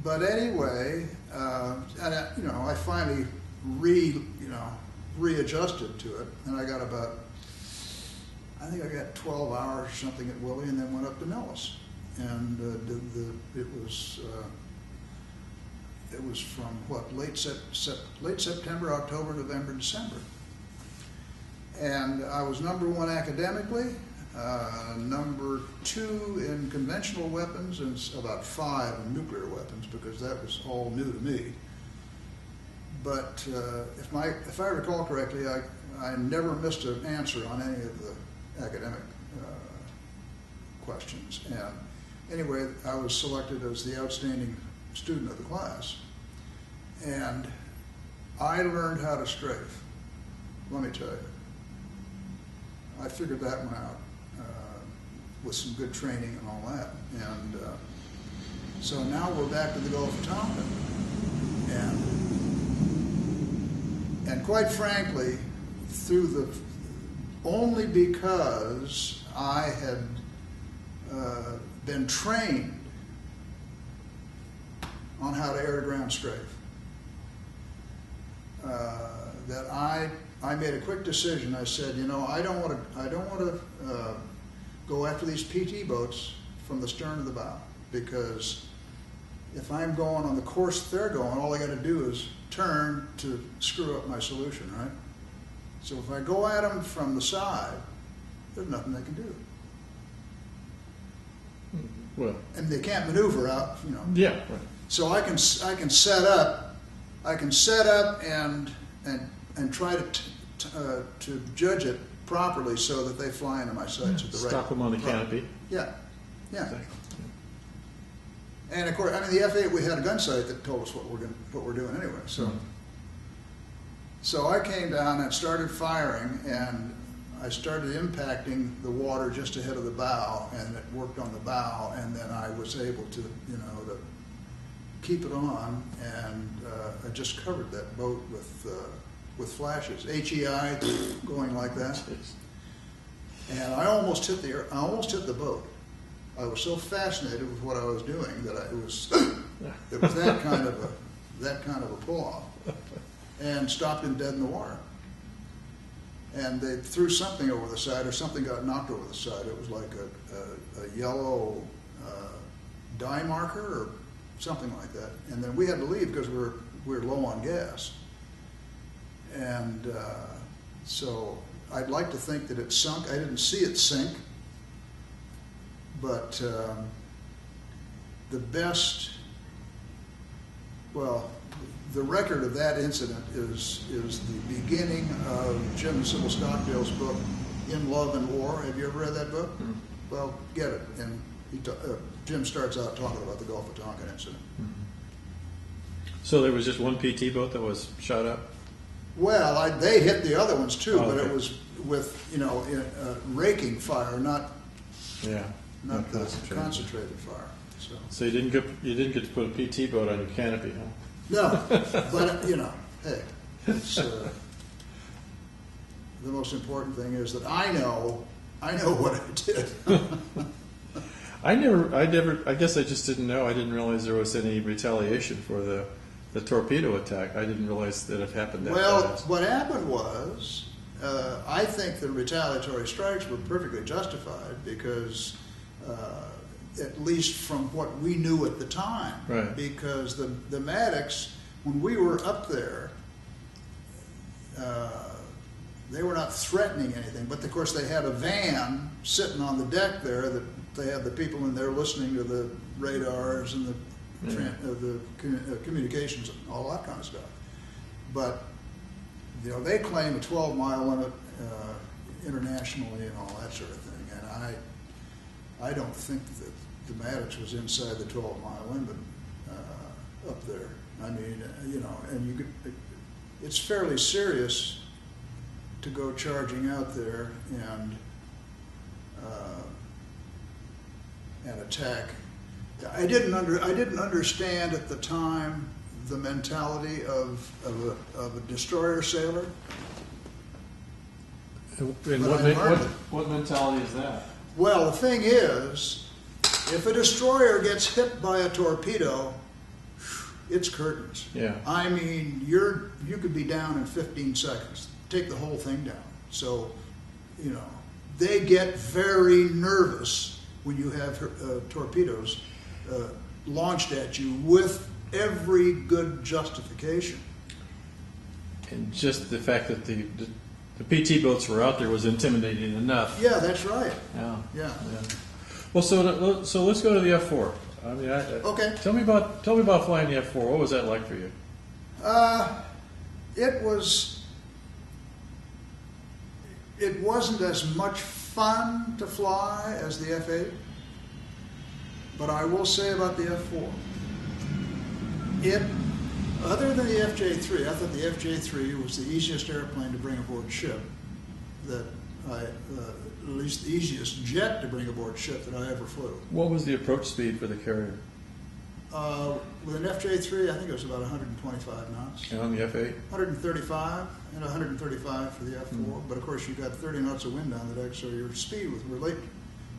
But anyway, I finally readjusted to it, and I got I think I got 12 hours or something at Willie, and then went up to Nellis, and it was from what, late September, October, November, December, and I was #1 academically, #2 in conventional weapons, and about 5 in nuclear weapons, because that was all new to me. But if I recall correctly, I never missed an answer on any of the academic questions. And anyway, I was selected as the outstanding student of the class. And I learned how to strafe, let me tell you. I figured that one out with some good training and all that. And so now we're back to the Gulf of Tonkin. And quite frankly, only because I had been trained on how to air-to-ground strafe, that I made a quick decision. I said, you know, I don't want to go after these PT boats from the stern to the bow, because if I'm going on the course they're going, all I got to do is turn to screw up my solution, right? So if I go at them from the side, there's nothing they can do. Well, and they can't maneuver out, you know. yeah, right. So I can set up and try to judge it properly so that they fly into my sights at the right. Stop them on the canopy. Yeah, yeah. Exactly. And of course, I mean, the F8, we had a gun sight that told us what we're doing anyway. So, so I came down and started firing, and I started impacting the water just ahead of the bow, and it worked on the bow, and then I was able to, you know, to keep it on, and I just covered that boat with flashes, HEI going like that, and I almost hit the boat. I was so fascinated with what I was doing that it was that kind of a pull off, and stopped him dead in the water. And they threw something over the side, or something got knocked over the side. It was like a yellow dye marker or something like that. And then we had to leave because we were low on gas. And so I'd like to think that it sunk. I didn't see it sink, but the record of that incident is the beginning of Jim Sybil Stockdale's book, In Love and War. Have you ever read that book? Mm-hmm. Well, get it. And Jim starts out talking about the Gulf of Tonkin incident. Mm-hmm. So there was just one PT boat that was shot up? Well, they hit the other ones too, okay. But it was with, you know, raking fire, not the concentrated fire. So you didn't get to put a PT boat on your canopy, huh? No, but you know, hey, it's, the most important thing is that I know what I did. I guess I just didn't know. I didn't realize there was any retaliation for the torpedo attack. I didn't realize that it happened that fast. What happened was, I think the retaliatory strikes were perfectly justified because, at least from what we knew at the time, right. Because the Maddox, when we were up there, they were not threatening anything, but of course they had a van sitting on the deck there that they had the people in there listening to the radars and the communications and all that kind of stuff. But you know, they claim a 12-mile limit internationally and all that sort of thing, and I don't think that the Maddox was inside the 12-mile limit up there. I mean, you know, and it's fairly serious to go charging out there and attack. I didn't understand at the time the mentality of a destroyer sailor. And what mentality is that? Well, the thing is, if a destroyer gets hit by a torpedo, it's curtains. Yeah. I mean, you could be down in 15 seconds. Take the whole thing down. So, you know, they get very nervous when you have torpedoes launched at you with every good justification. And just the fact that the PT boats were out there was intimidating enough. Yeah, that's right. Yeah. Well, so let's go to the F4. I mean, okay. Tell me about flying the F4. What was that like for you? It wasn't as much fun to fly as the F8, but I will say about the F4, other than the FJ3, I thought the FJ3 was the easiest airplane to bring aboard ship at least the easiest jet to bring aboard ship that I ever flew. What was the approach speed for the carrier? With an FJ3, I think it was about 125 knots. And on the F8? 135, and 135 for the F4. Mm-hmm. But of course, you've got 30 knots of wind down the deck, so your speed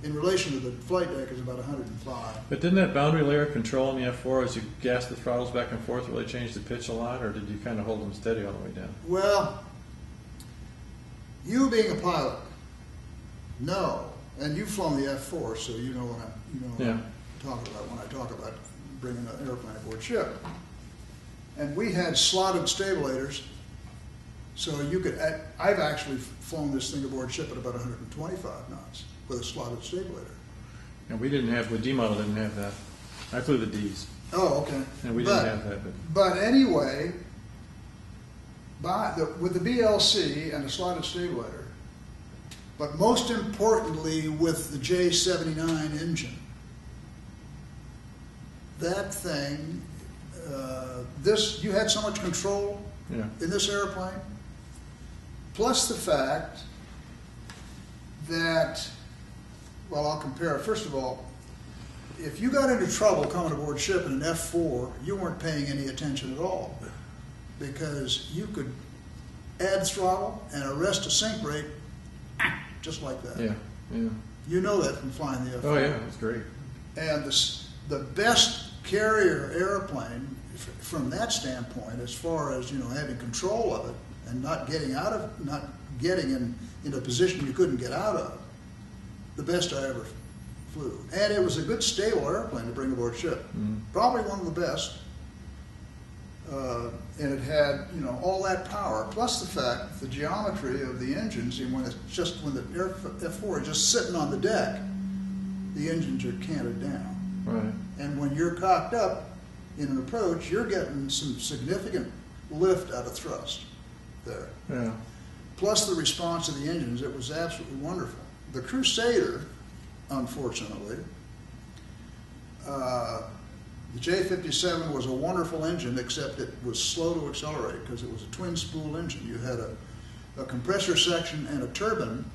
in relation to the flight deck is about 105. But didn't that boundary layer control on the F4 as you gassed the throttles back and forth really change the pitch a lot, or did you kind of hold them steady all the way down? Well, you being a pilot, no, and you've flown the F4, so you know what I'm talking about when I talk about bringing an airplane aboard ship. And we had slotted stabilators, so you could. I've actually flown this thing aboard ship at about 125 knots with a slotted stabulator. And we didn't have, the D model didn't have that. I flew the Ds, Oh, okay. and we didn't have that. But anyway, with the BLC and the slotted stabilizer, but most importantly with the J79 engine, that thing, you had so much control Yeah. in this airplane, plus the fact that, well, I'll compare it. First of all, if you got into trouble coming aboard ship in an F4, you weren't paying any attention at all, because you could add throttle and arrest a sink rate just like that. Yeah, yeah. You know that from flying the F4. Oh, yeah, that's great. And the best carrier airplane from that standpoint, as far as, you know, having control of it and not getting in a position you couldn't get out of, the best I ever flew. And it was a good stable airplane to bring aboard ship. Mm-hmm. Probably one of the best. And it had, you know, all that power, plus the fact, the geometry of the engines, and when the F4 is just sitting on the deck, the engines are canted down. Right. And when you're cocked up in an approach, you're getting some significant lift out of thrust there. Yeah. Plus the response of the engines, it was absolutely wonderful. The Crusader, unfortunately, the J57 was a wonderful engine, except it was slow to accelerate because it was a twin spool engine. You had a compressor section and a turbine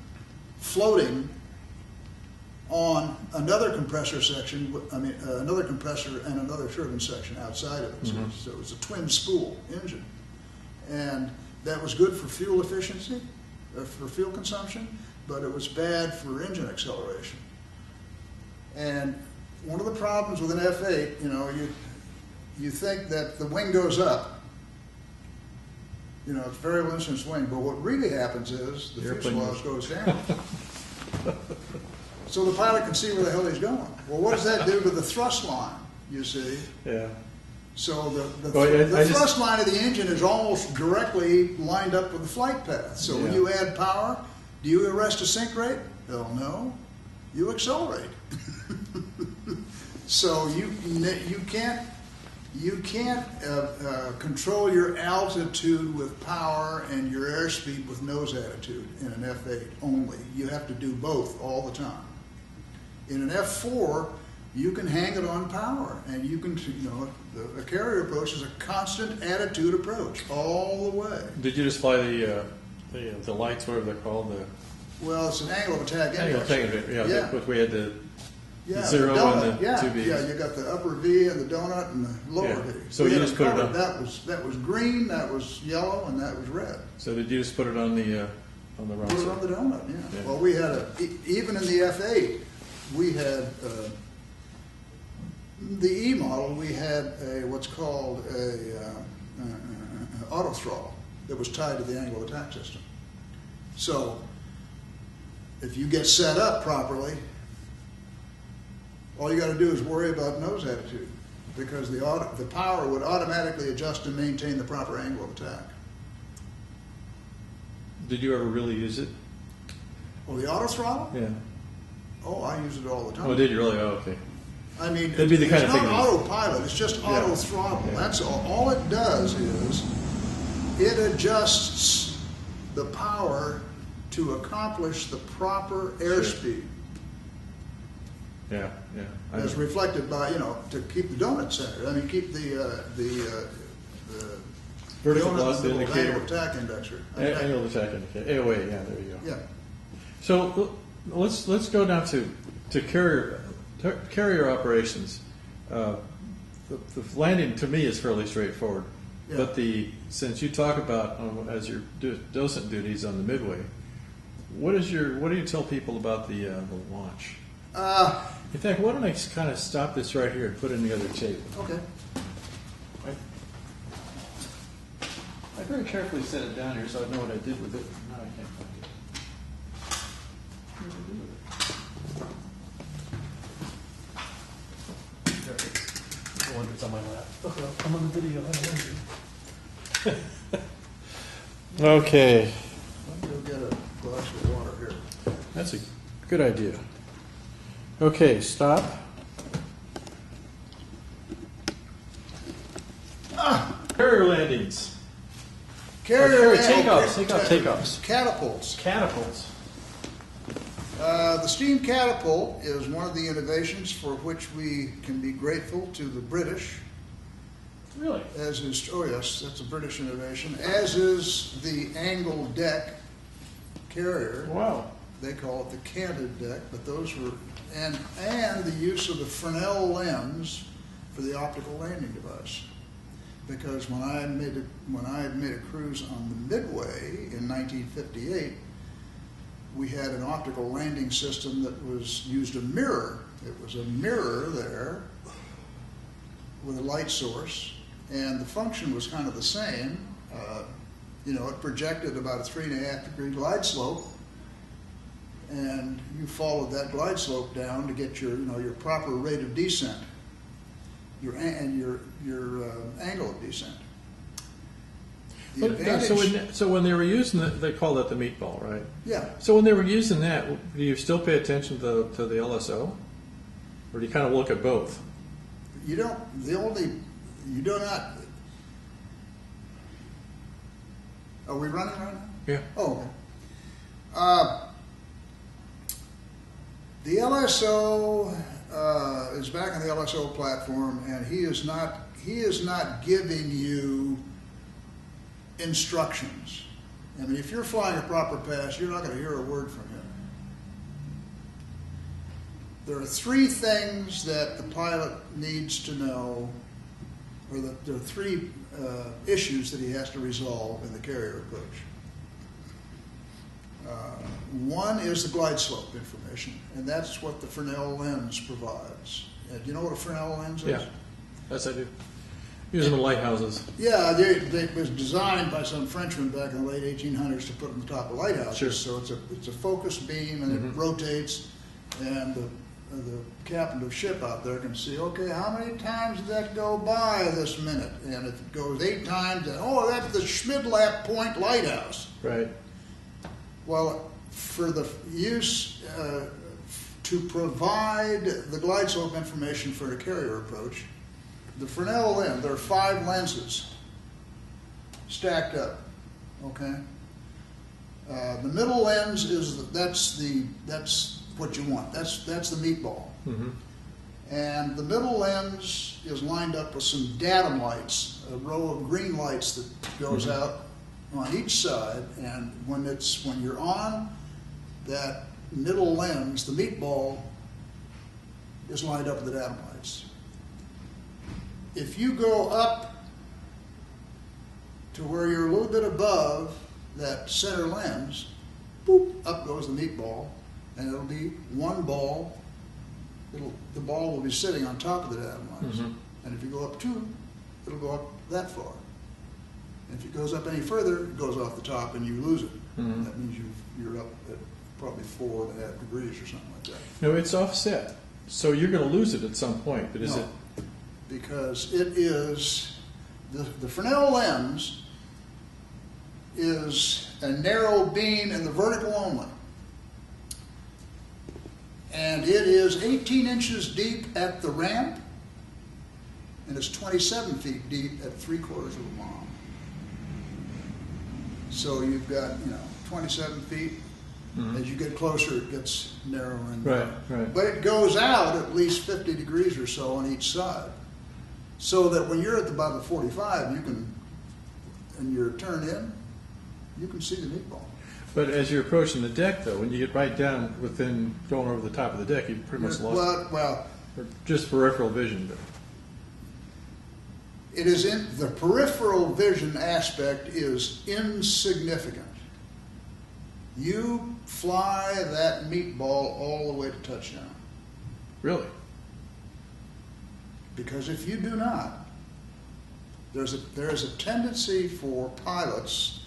floating on another compressor section, another compressor and another turbine section outside of it. Mm-hmm. So it was a twin spool engine. And that was good for fuel efficiency, for fuel consumption, but it was bad for engine acceleration. And one of the problems with an F8, you know, you think that the wing goes up, you know, it's variable instance wing, but what really happens is the fuselage goes down. So the pilot can see where the hell he's going. Well, what does that do to the thrust line, you see? Yeah. So the thrust line of the engine is almost directly lined up with the flight path. So when you add power, do you arrest a sink rate? Hell no. You accelerate. So you can't control your altitude with power and your airspeed with nose attitude in an F8 only. You have to do both all the time. In an F4, you can hang it on power, and you can, you know, a carrier approach is a constant attitude approach all the way. Did you just fly the lights, whatever they're called? Well, it's an angle of attack. Angle of attack, yeah. But we had the zero the and the 2Bs. Yeah, you got the upper V and the donut and the lower V. So you just put it on. That was green, that was yellow, and that was red. So did you just put it on the wrong Put it side? on the donut, yeah. Well, we had even in the F8, we had the E model. We had what's called a auto throttle that was tied to the angle of attack system. So if you get set up properly, all you got to do is worry about nose attitude, because the power would automatically adjust and maintain the proper angle of attack. Did you ever really use it? Well, the auto throttle? Yeah. Oh, I use it all the time. Oh, did you really? Oh, okay. I mean, That'd be the kind it's of not thing autopilot, it's just auto throttle. Yeah. That's all. All it does is it adjusts the power to accomplish the proper airspeed. Yeah, yeah. As reflected by, you know, to keep the donut centered. I mean, keep the Vertical donut velocity little indicator. angle of attack indexer. Angle of attack indicator. AOA, yeah, there you go. Yeah. So let's go down to carrier operations. The landing to me is fairly straightforward, but since you talk about as your docent duties on the midway, what do you tell people about the launch? In fact, why don't I kind of stop this right here and put in the other tape? Okay. I very carefully set it down here so I know what I did with it. Now I can't find it. What did I do with it? There it is. The one that's on my lap. Okay, I'm on the video. I don't know. Okay. Go get a glass of water here. That's a good idea. Okay, stop. Carrier landings. Carrier takeoffs. okay. Takeoffs. Catapults. Catapults. The steam catapult is one of the innovations for which we can be grateful to the British. Really? As is, oh yes, that's a British innovation. As is the angled deck carrier. Wow. They call it the canted deck, but those were, and the use of the Fresnel lens for the optical landing device. Because when I had made a cruise on the Midway in 1958, we had an optical landing system that used a mirror. It was a mirror there with a light source, and the function was kind of the same. It projected about a 3.5 degree glide slope, and you followed that glide slope down to get your proper rate of descent, your angle of descent. So when they were using it, they called it the meatball, right? Yeah. So when they were using that, do you still pay attention to the LSO, or do you kind of look at both? You don't. You do not. Are we running right now? Yeah. Oh, okay. The LSO is back on the LSO platform, and he is not giving you instructions. I mean, if you're flying a proper pass, you're not going to hear a word from him. There are 3 things that the pilot needs to know, or there are 3 issues that he has to resolve in the carrier approach. One is the glide slope information, and that's what the Fresnel lens provides. Do you know what a Fresnel lens is? Yeah, yes I do. Using the lighthouses. Yeah, it was designed by some Frenchman back in the late 1800s to put on the top of lighthouses. Sure. So it's a focus beam, and it rotates, and the captain of ship out there can see, okay, how many times did that go by this minute? And if it goes 8 times, then, oh, that's the Schmidlap Point lighthouse. Right. Well, for the use to provide the glide slope information for a carrier approach, the Fresnel lens, there are 5 lenses stacked up. Okay. The middle lens that's what you want. That's the meatball. Mm-hmm. And the middle lens is lined up with some datum lights, a row of green lights that goes out on each side. And when you're on that middle lens, the meatball is lined up with the datum lights. If you go up to where you're a little bit above that center lens, boop, up goes the meatball, and it'll be one ball. The ball will be sitting on top of the datum lights. Mm-hmm. And if you go up 2, it'll go up that far. And if it goes up any further, it goes off the top and you lose it. Mm-hmm. That means you're up at probably 4.5 degrees or something like that. No, it's offset. So you're going to lose it at some point, but is No. it? Because it is, the Fresnel lens is a narrow beam in the vertical only. And it is 18 inches deep at the ramp, and it's 27 feet deep at 3/4 of a mile. So you've got, 27 feet. Mm-hmm. As you get closer, it gets narrower and Right, narrower. right. But it goes out at least 50 degrees or so on each side. So that when you're at about the 45, and you're turned in, you can see the meatball. But as you're approaching the deck, though, when you get right down within going over the top of the deck, you've pretty much lost it. Well, Or just peripheral vision. But it is in the peripheral vision aspect is insignificant. You fly that meatball all the way to touchdown. really, Because if you do not, there is a tendency for pilots,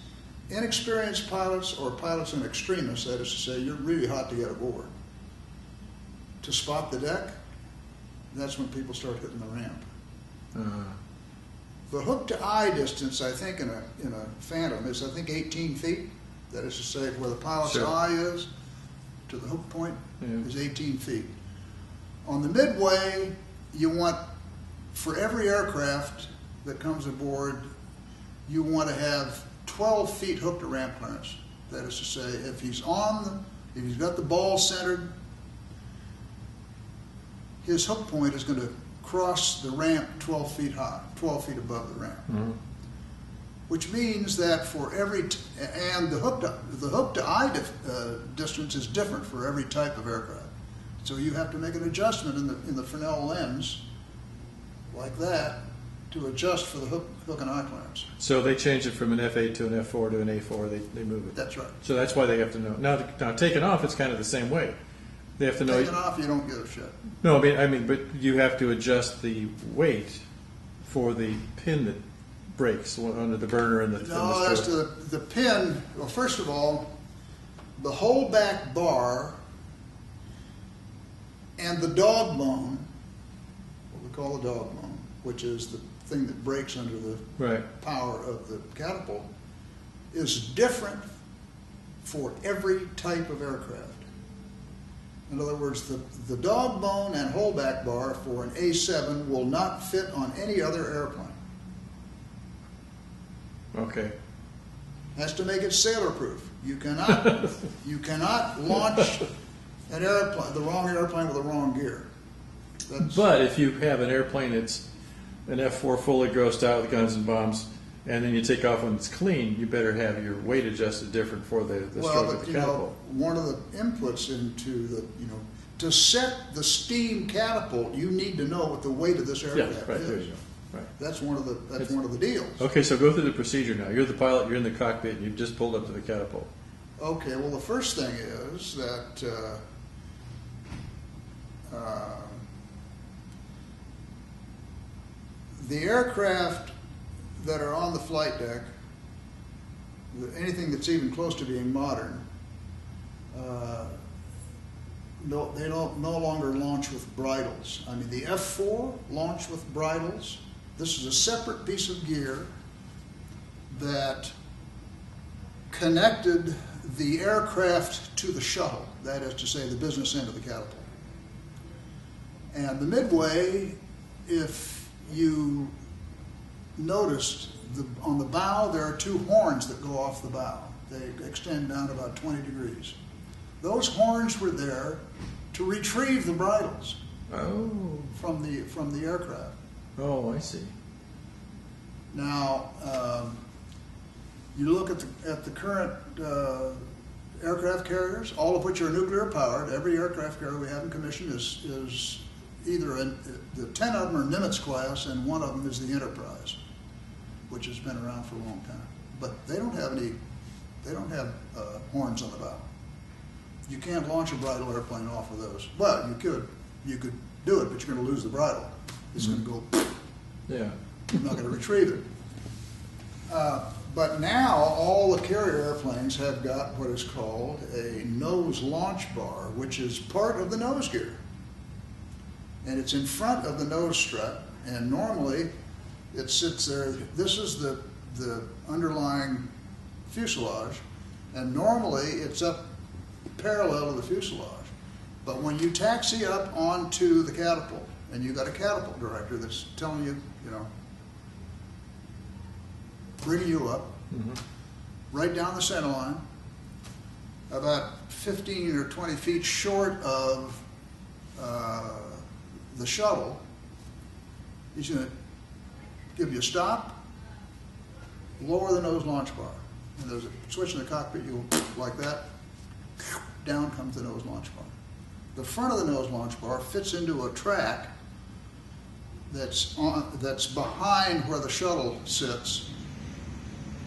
inexperienced pilots or pilots in extremis, that is to say, you're really hot to get aboard, to spot the deck. That's when people start hitting the ramp. The hook to eye distance, I think, in a Phantom is 18 feet. That is to say, where the pilot's Sure. eye is to the hook point Yeah. is 18 feet. On the midway, you want, for every aircraft that comes aboard, you want to have 12 feet hook to ramp clearance. That is to say, if he's got the ball centered, his hook point is going to cross the ramp 12 feet high, 12 feet above the ramp. Mm-hmm. Which means that for every, and the hook to eye distance is different for every type of aircraft. So you have to make an adjustment in the Fresnel lens, like that, to adjust for the hook and eye clearance. So they change it from an F8 to an F4 to an A4. They move it. That's right. So that's why they have to know. Now taking off, it's kind of the same way. They have to know. Taking off, you don't give a shit. No, I mean, but you have to adjust the weight for the pin that breaks under the burner and the. No, as to the pin. Well, first of all, the whole back bar and the dog bone, what we call the dog bone, which is the thing that breaks under the right. power of the catapult, is different for every type of aircraft. In other words, the dog bone and whole back bar for an A7 will not fit on any other airplane. Okay. Has to make it sailor-proof. You cannot launch an airplane, the wrong airplane with the wrong gear. But if you have an airplane that's an F4 fully grossed out with guns and bombs, and then you take off when it's clean, you better have your weight adjusted different for the stroke of the catapult. One of the inputs into the, to set the steam catapult, you need to know what the weight of this aircraft Yeah, right, is. there you go. Right. That's one of the deals. Okay, so go through the procedure now. You're the pilot, you're in the cockpit, and you've just pulled up to the catapult. Okay, well, the first thing is that the aircraft that are on the flight deck, anything that's even close to being modern, they don't no longer launch with bridles. I mean, the F4 launched with bridles. This is a separate piece of gear that connected the aircraft to the shuttle, that is to say, the business end of the catapult. And the midway, if you noticed, on the bow there are two horns that go off the bow. They extend down about 20 degrees. Those horns were there to retrieve the bridles from the aircraft. Oh, I see. Now, you look at the current aircraft carriers, all of which are nuclear powered. Every aircraft carrier we have in commission is either the 10 of them are Nimitz class, and one of them is the Enterprise, which has been around for a long time. But they don't have any. They don't have horns on the bow. You can't launch a bridle airplane off of those. Well, you could do it, but you're going to lose the bridle. It's going to go. Yeah. You're not going to retrieve it. But now all the carrier airplanes have got what is called a nose launch bar, which is part of the nose gear. And it's in front of the nose strut, and normally it sits there. This is the underlying fuselage, and normally it's up parallel to the fuselage. But when you taxi up onto the catapult, and you've got a catapult director that's telling you, bringing you up, right down the center line, about 15 or 20 feet short of the shuttle, he's going to give you a stop, lower the nose launch bar. And there's a switch in the cockpit, you go like that, down comes the nose launch bar. The front of the nose launch bar fits into a track that's behind where the shuttle sits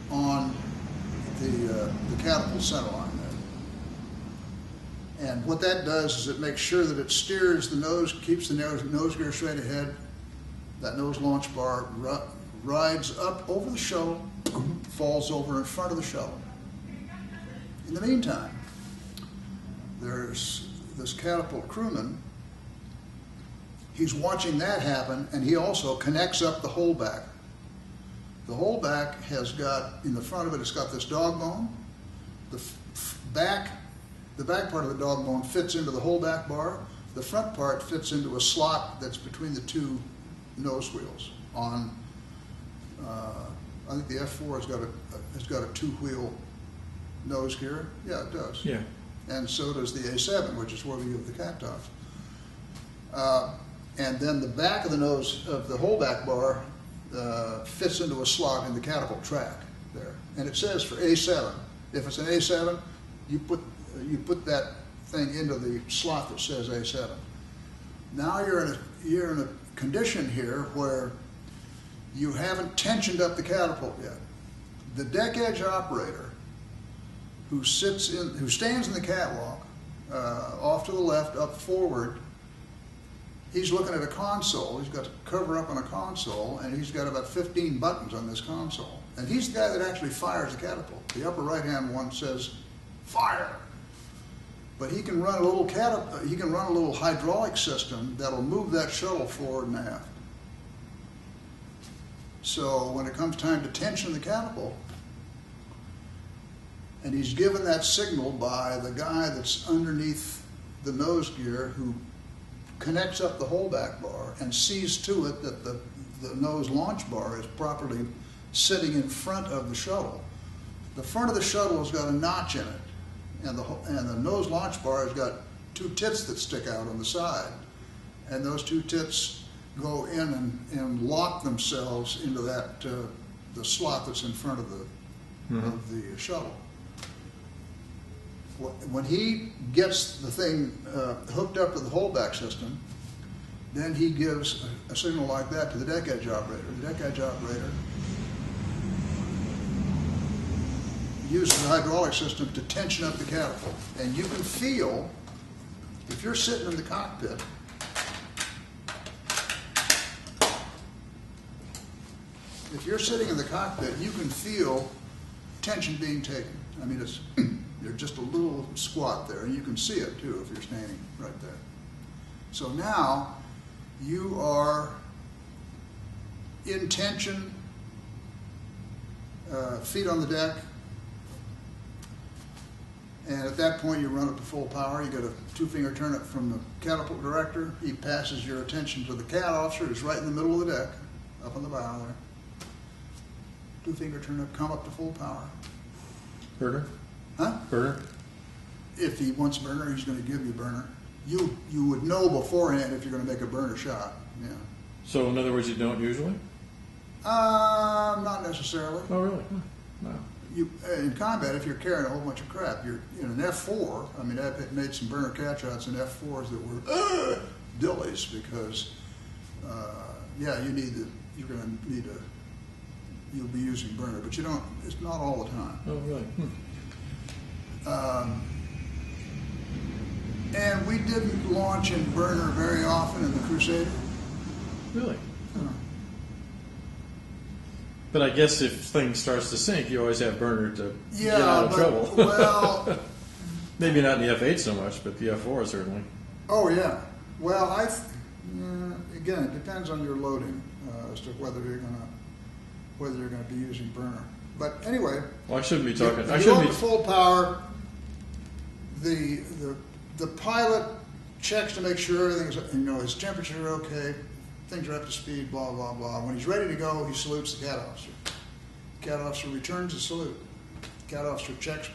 on the catapult center line there. And what that does is it makes sure that it steers the nose, keeps the nose gear straight ahead. That nose launch bar rides up over the shuttle, falls over in front of the shuttle. In the meantime, there's this catapult crewman. He's watching that happen, and he also connects up the whole back. The whole back has got, in the front of it, it's got this dog bone. The back part of the dog bone fits into the whole back bar. the front part fits into a slot that's between the two nose wheels on, I think the F4 has got a two-wheel nose gear. Yeah, it does. Yeah. And so does the A7, which is where we give the cactus. And then the back of the nose of the holdback bar fits into a slot in the catapult track there. And it says for A7. If it's an A7, you put that thing into the slot that says A7. Now you're in a condition here where you haven't tensioned up the catapult yet. The deck edge operator who stands in the catwalk, off to the left, up forward, he's looking at a console. He's got the cover up on a console, and he's got about 15 buttons on this console. And he's the guy that actually fires the catapult. The upper right-hand one says, fire. But he can run a little hydraulic system that'll move that shuttle forward and aft. So when it comes time to tension the catapult, and he's given that signal by the guy that's underneath the nose gear who connects up the holdback bar and sees to it that the nose launch bar is properly sitting in front of the shuttle. The front of the shuttle has got a notch in it, and the nose launch bar has got two tits that stick out on the side, and those two tits go in and lock themselves into that the slot that's in front of the shuttle. When he gets the thing hooked up to the holdback system, then he gives a signal like that to the deck edge operator. The deck edge operator uses the hydraulic system to tension up the catapult. And you can feel, if you're sitting in the cockpit, you can feel tension being taken. I mean, you're just a little squat there, and you can see it too if you're standing right there. So now you are in tension, feet on the deck, and at that point you run up to full power. You get a two-finger turn up from the catapult director. He passes your attention to the cat officer who's right in the middle of the deck, up on the bow there. Two-finger turn up, come up to full power. Burner? Huh? Burner? If he wants burner, he's going to give you burner. You would know beforehand if you're going to make a burner shot. Yeah. So in other words, you don't usually? Not necessarily. Oh, really? No. In combat, if you're carrying a whole bunch of crap, you're in an F4. I mean, I've made some burner catch shots in F4s that were dillies because, you'll be using burner, but you don't. It's not all the time. Oh, really? And we didn't launch in burner very often in the Crusader. Really? But I guess if things starts to sink, you always have burner to get out of trouble. Well, maybe not in the F8 so much, but the F4 certainly. Oh yeah. Well, again, it depends on your loading as to whether you're going to be using burner. But anyway, well, I shouldn't be talking. I shouldn't be full power. The pilot checks to make sure everything's, his temperature okay, things are up to speed, blah blah blah. When he's ready to go, he salutes the cat officer. The cat officer returns the salute. The cat officer checks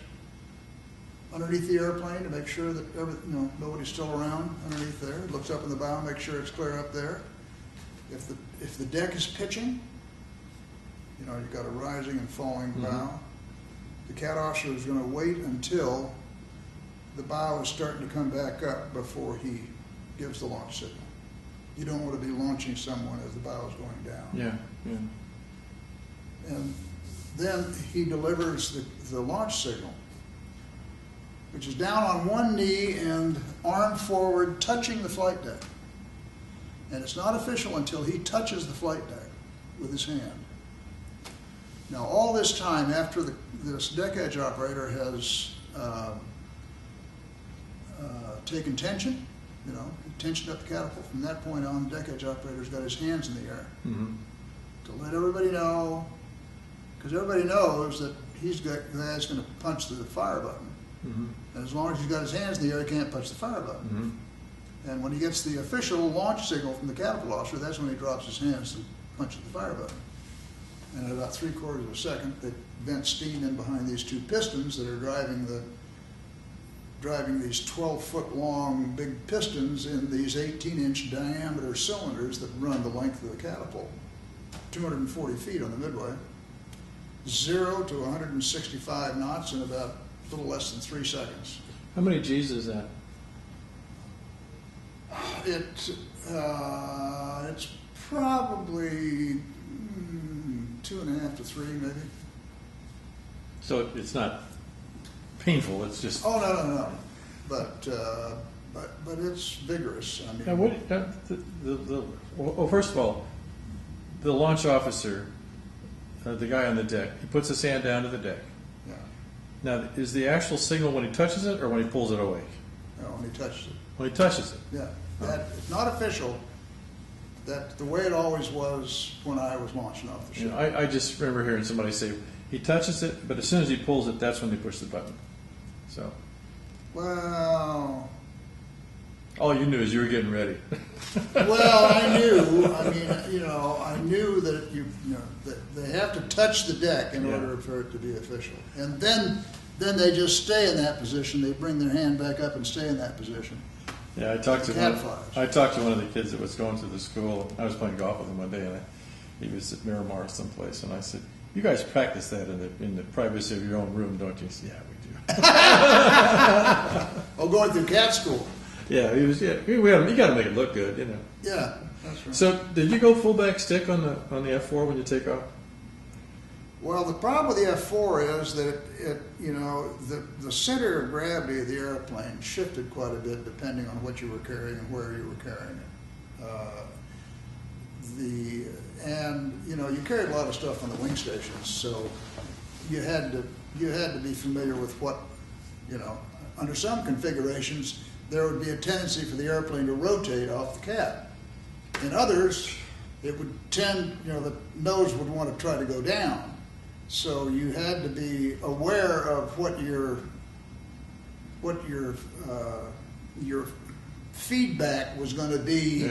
underneath the airplane to make sure that nobody's still around underneath there. Looks up in the bow, makes sure it's clear up there. If the deck is pitching, you've got a rising and falling bow. The cat officer is going to wait until the bow is starting to come back up before he gives the launch signal. You don't want to be launching someone as the bow is going down. Yeah. And then he delivers the launch signal, which is down on one knee and arm forward, touching the flight deck. And it's not official until he touches the flight deck with his hand. Now, all this time, after this deck edge operator has taken tension, tensioned up the catapult, from that point on, the deck edge operator's got his hands in the air to let everybody know, because everybody knows that the guy's going to punch the fire button. And as long as he's got his hands in the air, he can't punch the fire button. And when he gets the official launch signal from the catapult officer, that's when he drops his hands and punches the fire button. And at about 3/4 of a second, they vent steam in behind these two pistons that are driving these 12-foot long big pistons in these 18-inch diameter cylinders that run the length of the catapult, 240 feet on the midway, 0 to 165 knots in about a little less than 3 seconds. How many G's is that? It's probably 2.5 to 3, maybe. So it's not painful. It's just. Oh no. But it's vigorous. I mean, Now, well, first of all, the launch officer, the guy on the deck, he puts his hand down to the deck. yeah. Now, is the actual signal when he touches it or when he pulls it away? No, when he touches it. When he touches it. Yeah. That it's not official. That the way it always was when I was launching off the You ship. know, I just remember hearing somebody say he touches it, but as soon as he pulls it, that's when they push the button. So Well, all you knew is you were getting ready. I knew. I mean, I knew that that they have to touch the deck in Yeah. order for it to be official, and then they just stay in that position. They bring their hand back up and stay in that position. Yeah, I talked to Cat one of the kids that was going to the school. I was playing golf with him one day, and he was at Miramar someplace, and I said, "You guys practice that in the privacy of your own room, don't you?" He said, "Yeah, we do." Oh, going through cat school. Yeah, he was. Yeah, you got to make it look good, Yeah, that's right. So, did you go full back stick on the F4 when you take off? Well, the problem with the F4 is that the center of gravity of the airplane shifted quite a bit depending on what you were carrying and where you were carrying it. You carried a lot of stuff on the wing stations, so you had to be familiar with what, under some configurations there would be a tendency for the airplane to rotate off the cap. In others, it would tend, the nose would want to try to go down. So you had to be aware of what your feedback was going to be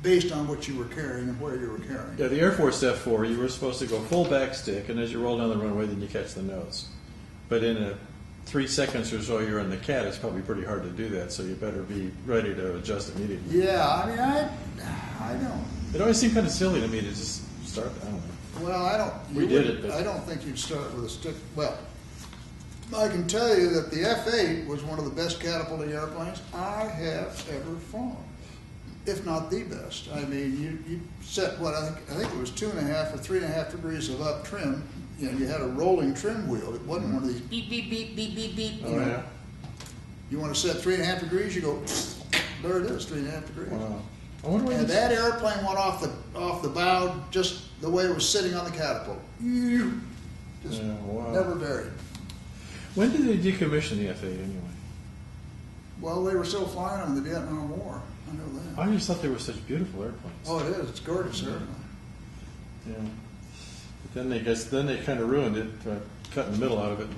based on what you were carrying and where you were carrying. Yeah, the Air Force F4, you were supposed to go full back stick, and as you roll down the runway, then you catch the nose. But in 3 seconds or so you're in the cat, it's probably pretty hard to do that, so you better be ready to adjust immediately. Yeah, I mean, I don't. It always seemed kind of silly to me to just start, I don't know. Well, I don't. We did it, but I don't think you'd start with a stick. Well, I can tell you that the F8 was one of the best catapulting airplanes I have ever flown, if not the best. I mean, you set what I think it was 2.5 or 3.5 degrees of up trim. You had a rolling trim wheel. It wasn't one of these beep beep beep beep beep beep. Yeah. You want to set 3.5 degrees? You go. There it is, 3.5 degrees. Wow. I wonder where And that airplane went off the bow just the way it was sitting on the catapult. Just wow. never varied. When did they decommission the F8 anyway? Well, they were still flying them in the Vietnam War. I know that. I just thought they were such beautiful airplanes. Oh, it is. It's gorgeous, airplane. Yeah. But then they kind of ruined it, cutting the middle out of it.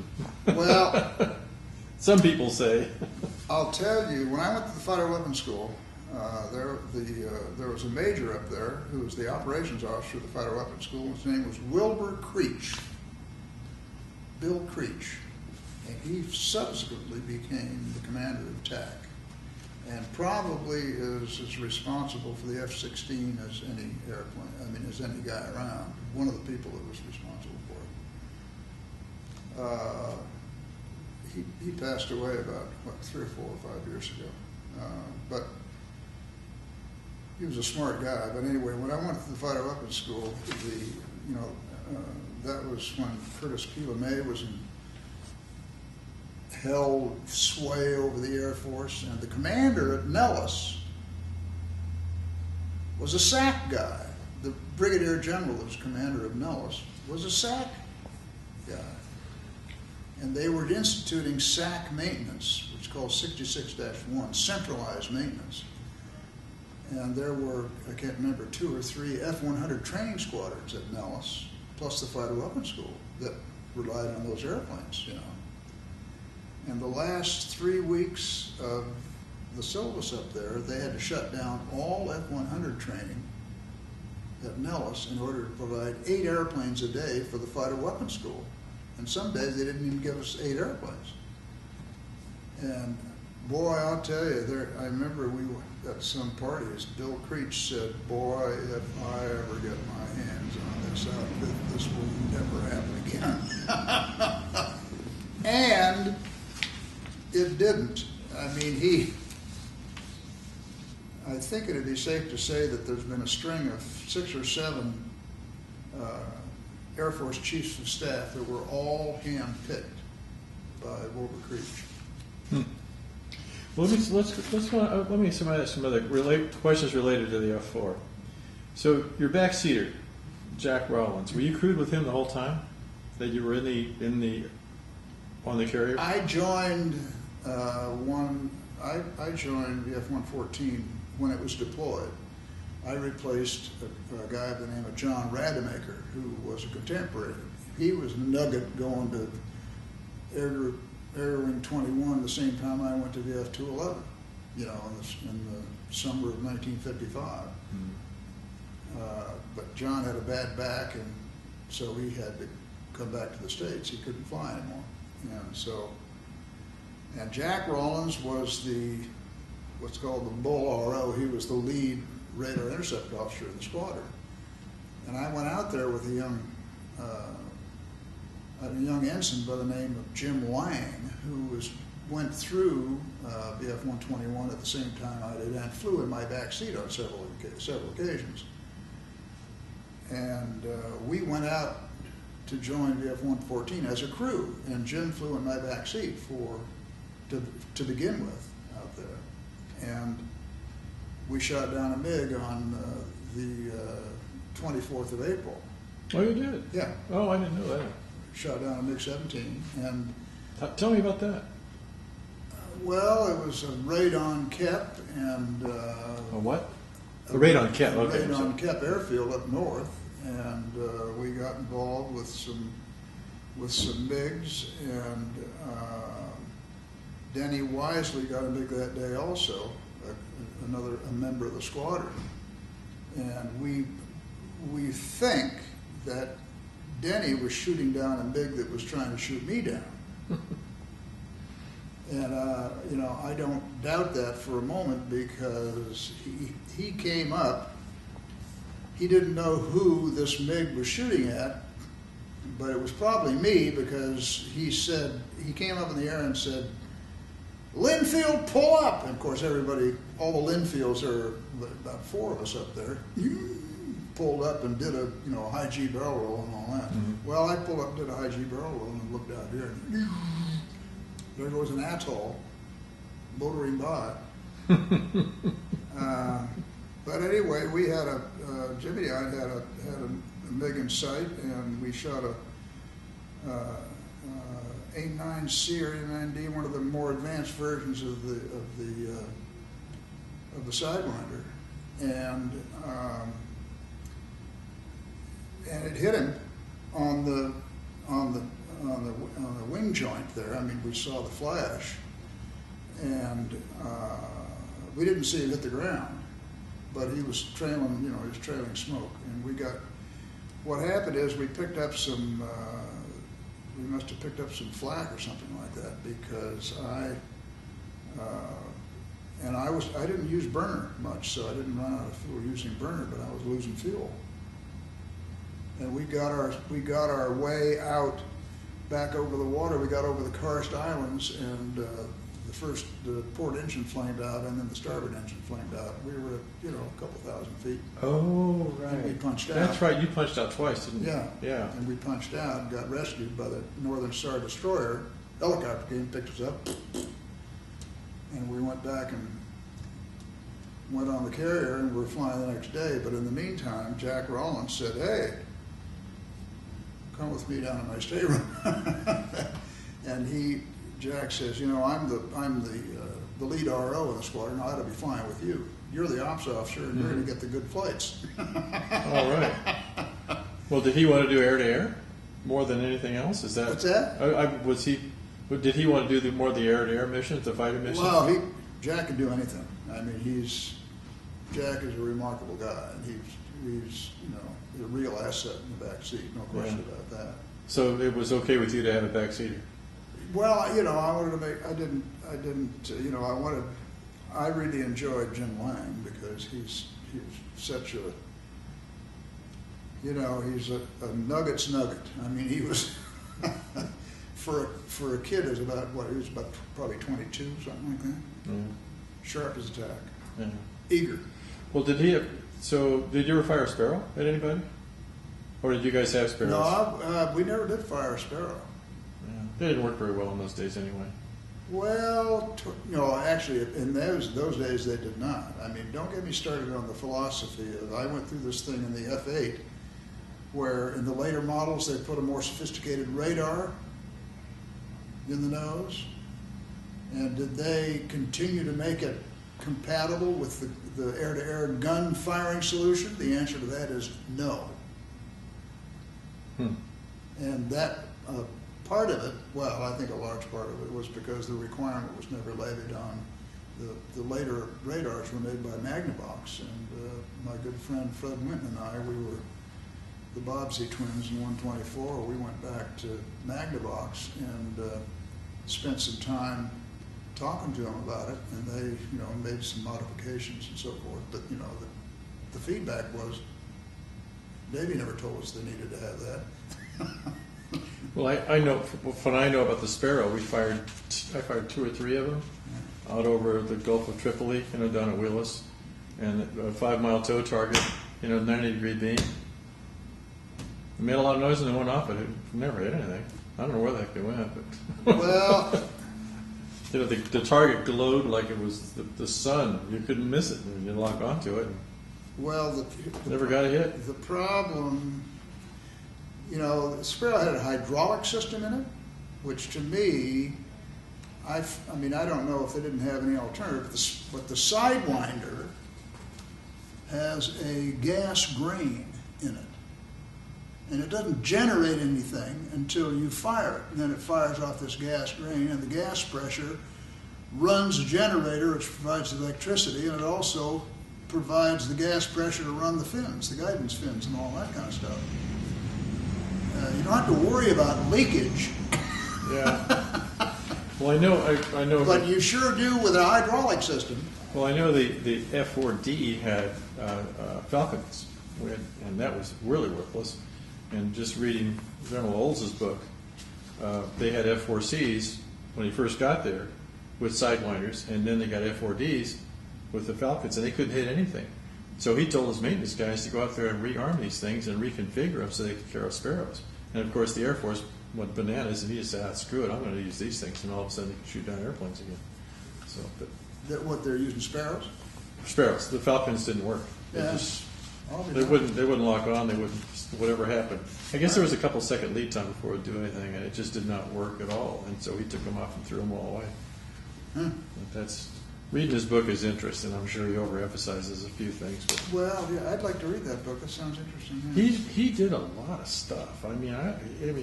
Well, some people say. I'll tell you, when I went to the fighter weapons school, there was a major up there who was the operations officer of the fighter weapons school. His name was Wilbur Creech. Bill Creech. And he subsequently became the commander of TAC, and probably is as responsible for the F-16 as any airplane. I mean, as any guy around. One of the people that was responsible for it. He passed away about 3 or 4 or 5 years ago. But he was a smart guy. But anyway, when I went to the fighter weapons school, that was when Curtis P. LeMay was held sway over the Air Force, and the commander at Nellis was a SAC guy. The brigadier general that was commander of Nellis was a SAC guy. And they were instituting SAC maintenance, which is called 66-1, centralized maintenance. And there were, I can't remember, 2 or 3 F-100 training squadrons at Nellis, plus the fighter weapons school that relied on those airplanes, And the last 3 weeks of the syllabus up there, they had to shut down all F-100 training at Nellis in order to provide 8 airplanes a day for the fighter weapons school. And some days they didn't even give us 8 airplanes. And boy, I'll tell you, I remember we were at some parties, Bill Creech said, boy, if I ever get my hands on this outfit, this will never happen again. And it didn't. I mean, I think it'd be safe to say that there's been a string of 6 or 7 Air Force chiefs of staff that were all hand-picked by Wilbur Creech. Well, let me some other questions related to the F4. So your backseater, Jack Rawlins, were you crewed with him the whole time that you were on the carrier? I joined I joined the F-114 when it was deployed. I replaced a guy by the name of John Rademacher, who was a contemporary. He was Nugget going to Air Wing 21 the same time I went to the F-211, you know, in the summer of 1955. But John had a bad back, and so he had to come back to the States. He couldn't fly anymore. And Jack Rawlins was what's called the Bull RO. He was the lead radar intercept officer in the squadron. And I went out there with a young ensign by the name of Jim Wang, who went through the F-121 at the same time I did and flew in my back seat on several occasions. And we went out to join the F-114 as a crew, and Jim flew in my back seat to begin with out there. And we shot down a MiG on the 24th of April. Oh, you did? Yeah. Oh, I didn't know that. Shot down a MiG-17, and tell me about that. well, it was a raid on Kep and A what? A raid on Kep. Okay. Raid on Kep Airfield up north, and we got involved with some MiGs, and Denny Wisely got a MiG that day also, a member of the squadron, and we think that Denny was shooting down a MiG that was trying to shoot me down. And, I don't doubt that for a moment, because he came up, he didn't know who this MiG was shooting at, but it was probably me, because he came up in the air and said, "Linfield, pull up!" And of course all the Linfields, are about 4 of us up there, pulled up and did a high G barrel roll and all that. Mm-hmm. Well, I pulled up, did a high G barrel roll, and looked out here, and there goes an atoll motoring by. But anyway, we had Jimmy and I had a MiG in sight, and we shot a A9C or A9D, one of the more advanced versions of the Sidewinder, and it hit him on the wing joint there. I mean, we saw the flash, and we didn't see it hit the ground, but he was trailing, he was trailing smoke. And what happened is we picked up we must have picked up some flak or something like that, because I didn't use burner much, so I didn't run out of fuel using burner, but I was losing fuel. And we got our way out back over the water. We got over the Karst Islands, and the port engine flamed out, and then the starboard engine flamed out. We were at, a couple thousand feet. Oh, right. And we punched out. That's right. You punched out twice, didn't you? Yeah. Yeah. And we punched out and got rescued by the Northern Star Destroyer. Helicopter came, picked us up, and we went back and went on the carrier, and we were flying the next day. But in the meantime, Jack Rawlins said, "Hey, come with me down to my stateroom." And Jack says, "I'm the lead RO in the squadron. I ought to be flying with you. You're the ops officer, and you're going to get the good flights." All right. Well, did he want to do air-to-air more than anything else? Is that what's that? Did he want to do more of the air-to-air missions, the fighter missions? Well, Jack can do anything. I mean, Jack is a remarkable guy, and he's a real asset in the back seat, no question about that. So it was okay with you to have a backseater? Well, I wanted to make. I really enjoyed Jim Lang because he's such a. He's a Nuggets nugget. I mean, he was for a kid is about what? He was about probably 22, something like that. Mm. Sharp as a tack. Yeah. Eager. Well, did you ever fire a Sparrow at anybody? Or did you guys have Sparrows? No, we never did fire a Sparrow. Yeah. They didn't work very well in those days anyway. Well, actually, in those days they did not. I mean, don't get me started on the philosophy of, I went through this thing in the F8, where in the later models they put a more sophisticated radar in the nose. And did they continue to make it compatible with the air-to-air gun firing solution? The answer to that is no. And that part of it, well, I think a large part of it was because the requirement was never levied on the later radars were made by Magnavox. And my good friend Fred Winton and I, we were the Bobbsey twins in 124. We went back to Magnavox and spent some time talking to them about it, and they made some modifications and so forth. But the feedback was, Davey never told us they needed to have that. Well, I know when I know about the Sparrow, I fired 2 or 3 of them out over the Gulf of Tripoli, down at Willis, and a 5-mile tow target, 90-degree beam. It made a lot of noise and it went off, but it never hit anything. I don't know where the heck they went, but Well, the target glowed like it was the sun. You couldn't miss it. You lock onto it. well, Never got a hit. The problem, the Sparrow had a hydraulic system in it, which to me, I don't know if they didn't have any alternative, but the Sidewinder has a gas grain in it. And it doesn't generate anything until you fire it. And then it fires off this gas grain, and the gas pressure runs a generator which provides the electricity, and it also provides the gas pressure to run the fins, the guidance fins, and all that kind of stuff. You don't have to worry about leakage. Yeah. Well, I know. But you sure do with a hydraulic system. Well, I know the F4D had Falcons, and that was really worthless. And just reading General Olds' book, they had F4Cs when he first got there with Sidewinders, and then they got F4Ds with the Falcons, and they couldn't hit anything. So he told his maintenance guys to go out there and rearm these things and reconfigure them so they could carry Sparrows. And of course, the Air Force went bananas, and he just said, "Screw it, I'm going to use these things," and all of a sudden they could shoot down airplanes again. So, but What they're using Sparrows? Sparrows, the Falcons didn't work. They wouldn't lock on. They wouldn't. Whatever happened. I guess there was a couple second lead time before it would do anything, and it just did not work at all. And so he took them off and threw them all away. But reading his book is interesting. I'm sure he overemphasizes a few things. But Well, yeah, I'd like to read that book. That sounds interesting. he did a lot of stuff. I mean,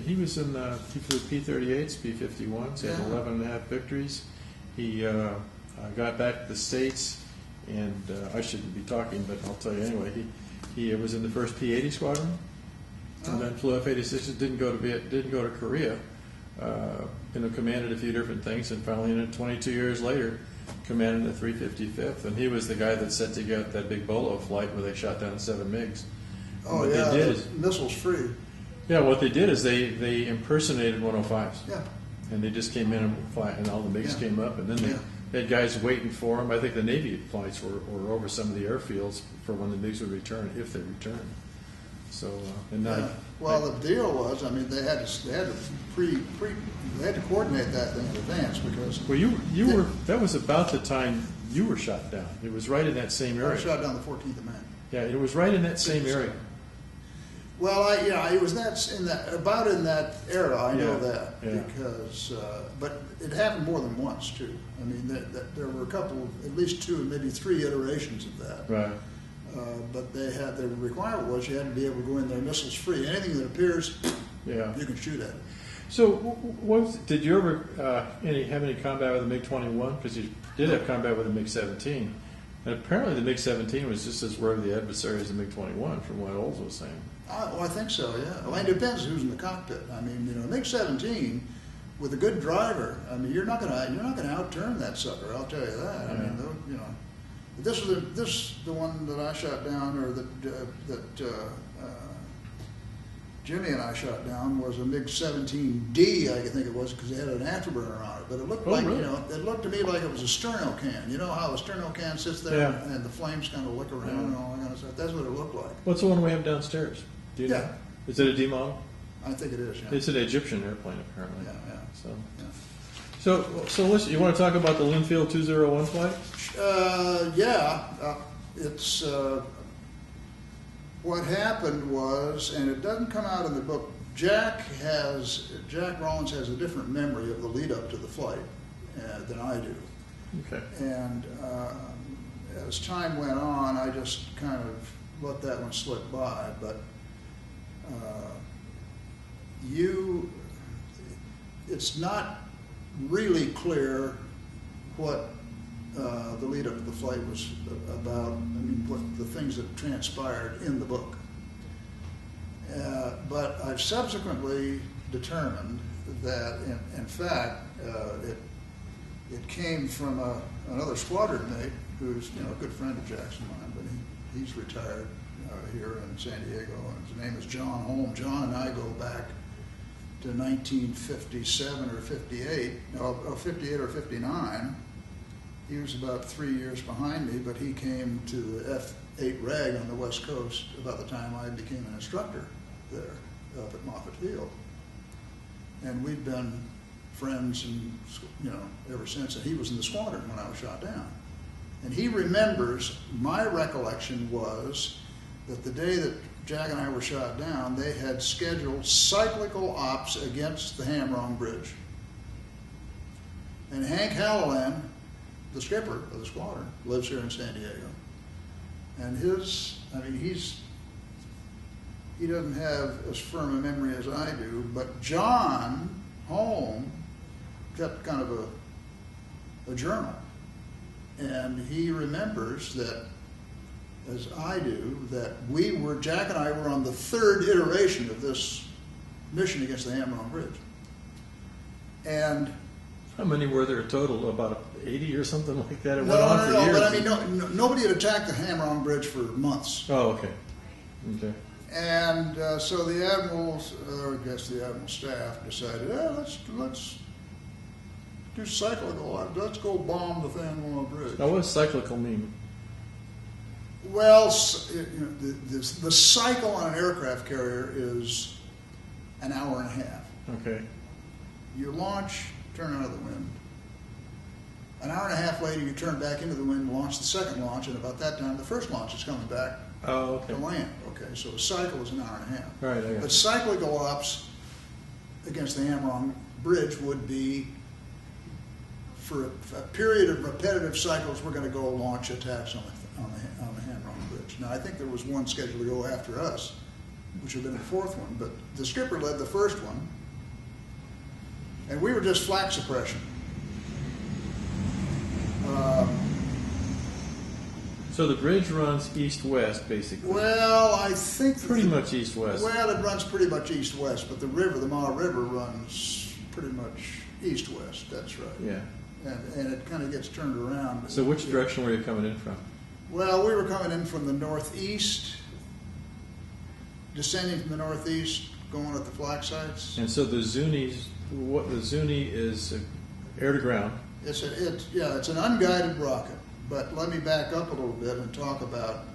he was in he flew P-38s, P-51s. He had 11.5 victories. He got back to the States, and I shouldn't be talking, but I'll tell you anyway. He was in the first P-80 squadron, and then flew F-86s. Didn't go to Korea. Commanded a few different things, and finally, 22 years later, commanded the 355th. And he was the guy that set together that big Bolo flight where they shot down 7 MiGs. Oh, what yeah, they did is, missiles free. Yeah, what they did is they impersonated 105s. Yeah. And they just came in and fly, and all the MiGs came up, and then they had guys waiting for them. I think the Navy flights were over some of the airfields for when the MiGs would return, if they returned. So, Well, the deal was, they had to coordinate that thing in advance because. Well, that was about the time you were shot down. It was right in that same area. I was shot down the 14th of May. Yeah, it was right in that same area. Well, it was about in that era. I know that Yeah. because, but it happened more than once too. There were a couple, at least 2, maybe 3 iterations of that. Right. But the requirement was you had to be able to go in there missiles free. Anything that appears, Yeah. you can shoot at it. So, did you ever have any combat with the MiG-21? Because you did have combat with the MiG-17, and apparently the MiG-17 was just as rugged the adversary as the MiG-21, from what Olds was saying. Well, I think so, yeah. Well, it depends who's in the cockpit. I mean, MiG-17 with a good driver. I mean, you're not gonna outturn that sucker. I'll tell you that. Yeah. I mean, this is the one that I shot down, or that Jimmy and I shot down, was a MiG-17D, I think it was, because it had an afterburner on it. But it looked really? it looked to me like it was a sterno can. You know how a sterno can sits there, Yeah. and the flames kind of lick around and all that kind of stuff. That's what it looked like. What's the one we have downstairs? Do you know? Yeah. Is it a D model? I think it is. Yeah. It's an Egyptian airplane, apparently. Yeah, yeah. So listen, you want to talk about the Linfield 201 flight? It's what happened was, and it doesn't come out in the book. Jack Rollins has a different memory of the lead up to the flight than I do. Okay. And as time went on, I just kind of let that one slip by. But it's not really clear what the lead up to the flight was about. I mean, what the things that transpired in the book. But I've subsequently determined that, in fact, it came from another squadron mate who's a good friend of Jack's of mine, but he's retired here in San Diego, and his name is John Holm. John and I go back to 1957 or 58, 58 or 59. He was about 3 years behind me, but he came to the F8 Reg on the West Coast about the time I became an instructor there up at Moffett Field. And we've been friends and ever since. And he was in the squadron when I was shot down. And he remembers, my recollection was that the day that Jack and I were shot down, they had scheduled cyclical ops against the Hamrong Bridge. And Hank Halloran, the skipper of the squadron, lives here in San Diego. And he doesn't have as firm a memory as I do, but John Holm kept kind of a journal. And he remembers that, as I do, that Jack and I were on the third iteration of this mission against the Hamrong Bridge. And how many were there total? About 80 or something like that? It went on for years. But I mean, nobody had attacked the Hamrong Bridge for months. Oh, okay. Okay. And so the admirals, or I guess the admiral staff, decided, let's do cyclical. Let's go bomb the Hamrong Bridge. Now, what does cyclical mean? Well, the cycle on an aircraft carrier is an hour and a half. Okay. You launch, turn out of the wind. An hour and a half later, you turn back into the wind, launch the second launch, and about that time, the first launch is coming back to land. Okay, so a cycle is an hour and a half. Right. I got But it. cyclical ops against the Hamrong Bridge would be, for a period of repetitive cycles, we're going to go launch attacks on the Hamrong Bridge. Now, I think there was one scheduled to go after us, which would have been the fourth one, but the skipper led the first one, and we were just flak suppression. So the bridge runs east-west, basically. Well, I think Pretty much east-west. Well, it runs pretty much east-west, but the Ma River, runs pretty much east-west. That's right. Yeah. And it kind of gets turned around. So which direction were you coming in from? Well, we were coming in from the northeast, descending from the northeast, going at the flak sites. And so the Zuni is air to ground. It's an unguided rocket. But let me back up a little bit and talk about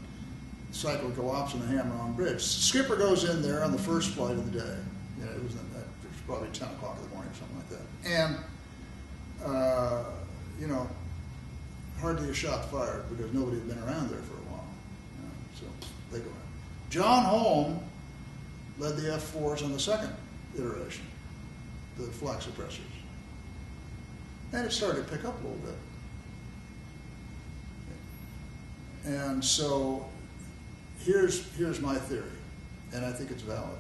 cyclical ops on the Hamrong Bridge. The skipper goes in there on the first flight of the day. It was probably 10 o'clock in the morning or something like that. And, hardly a shot fired because nobody had been around there for a while. So they go in. John Holm led the F4s on the second iteration, the flak suppressors. And it started to pick up a little bit. And so here's my theory, and I think it's valid.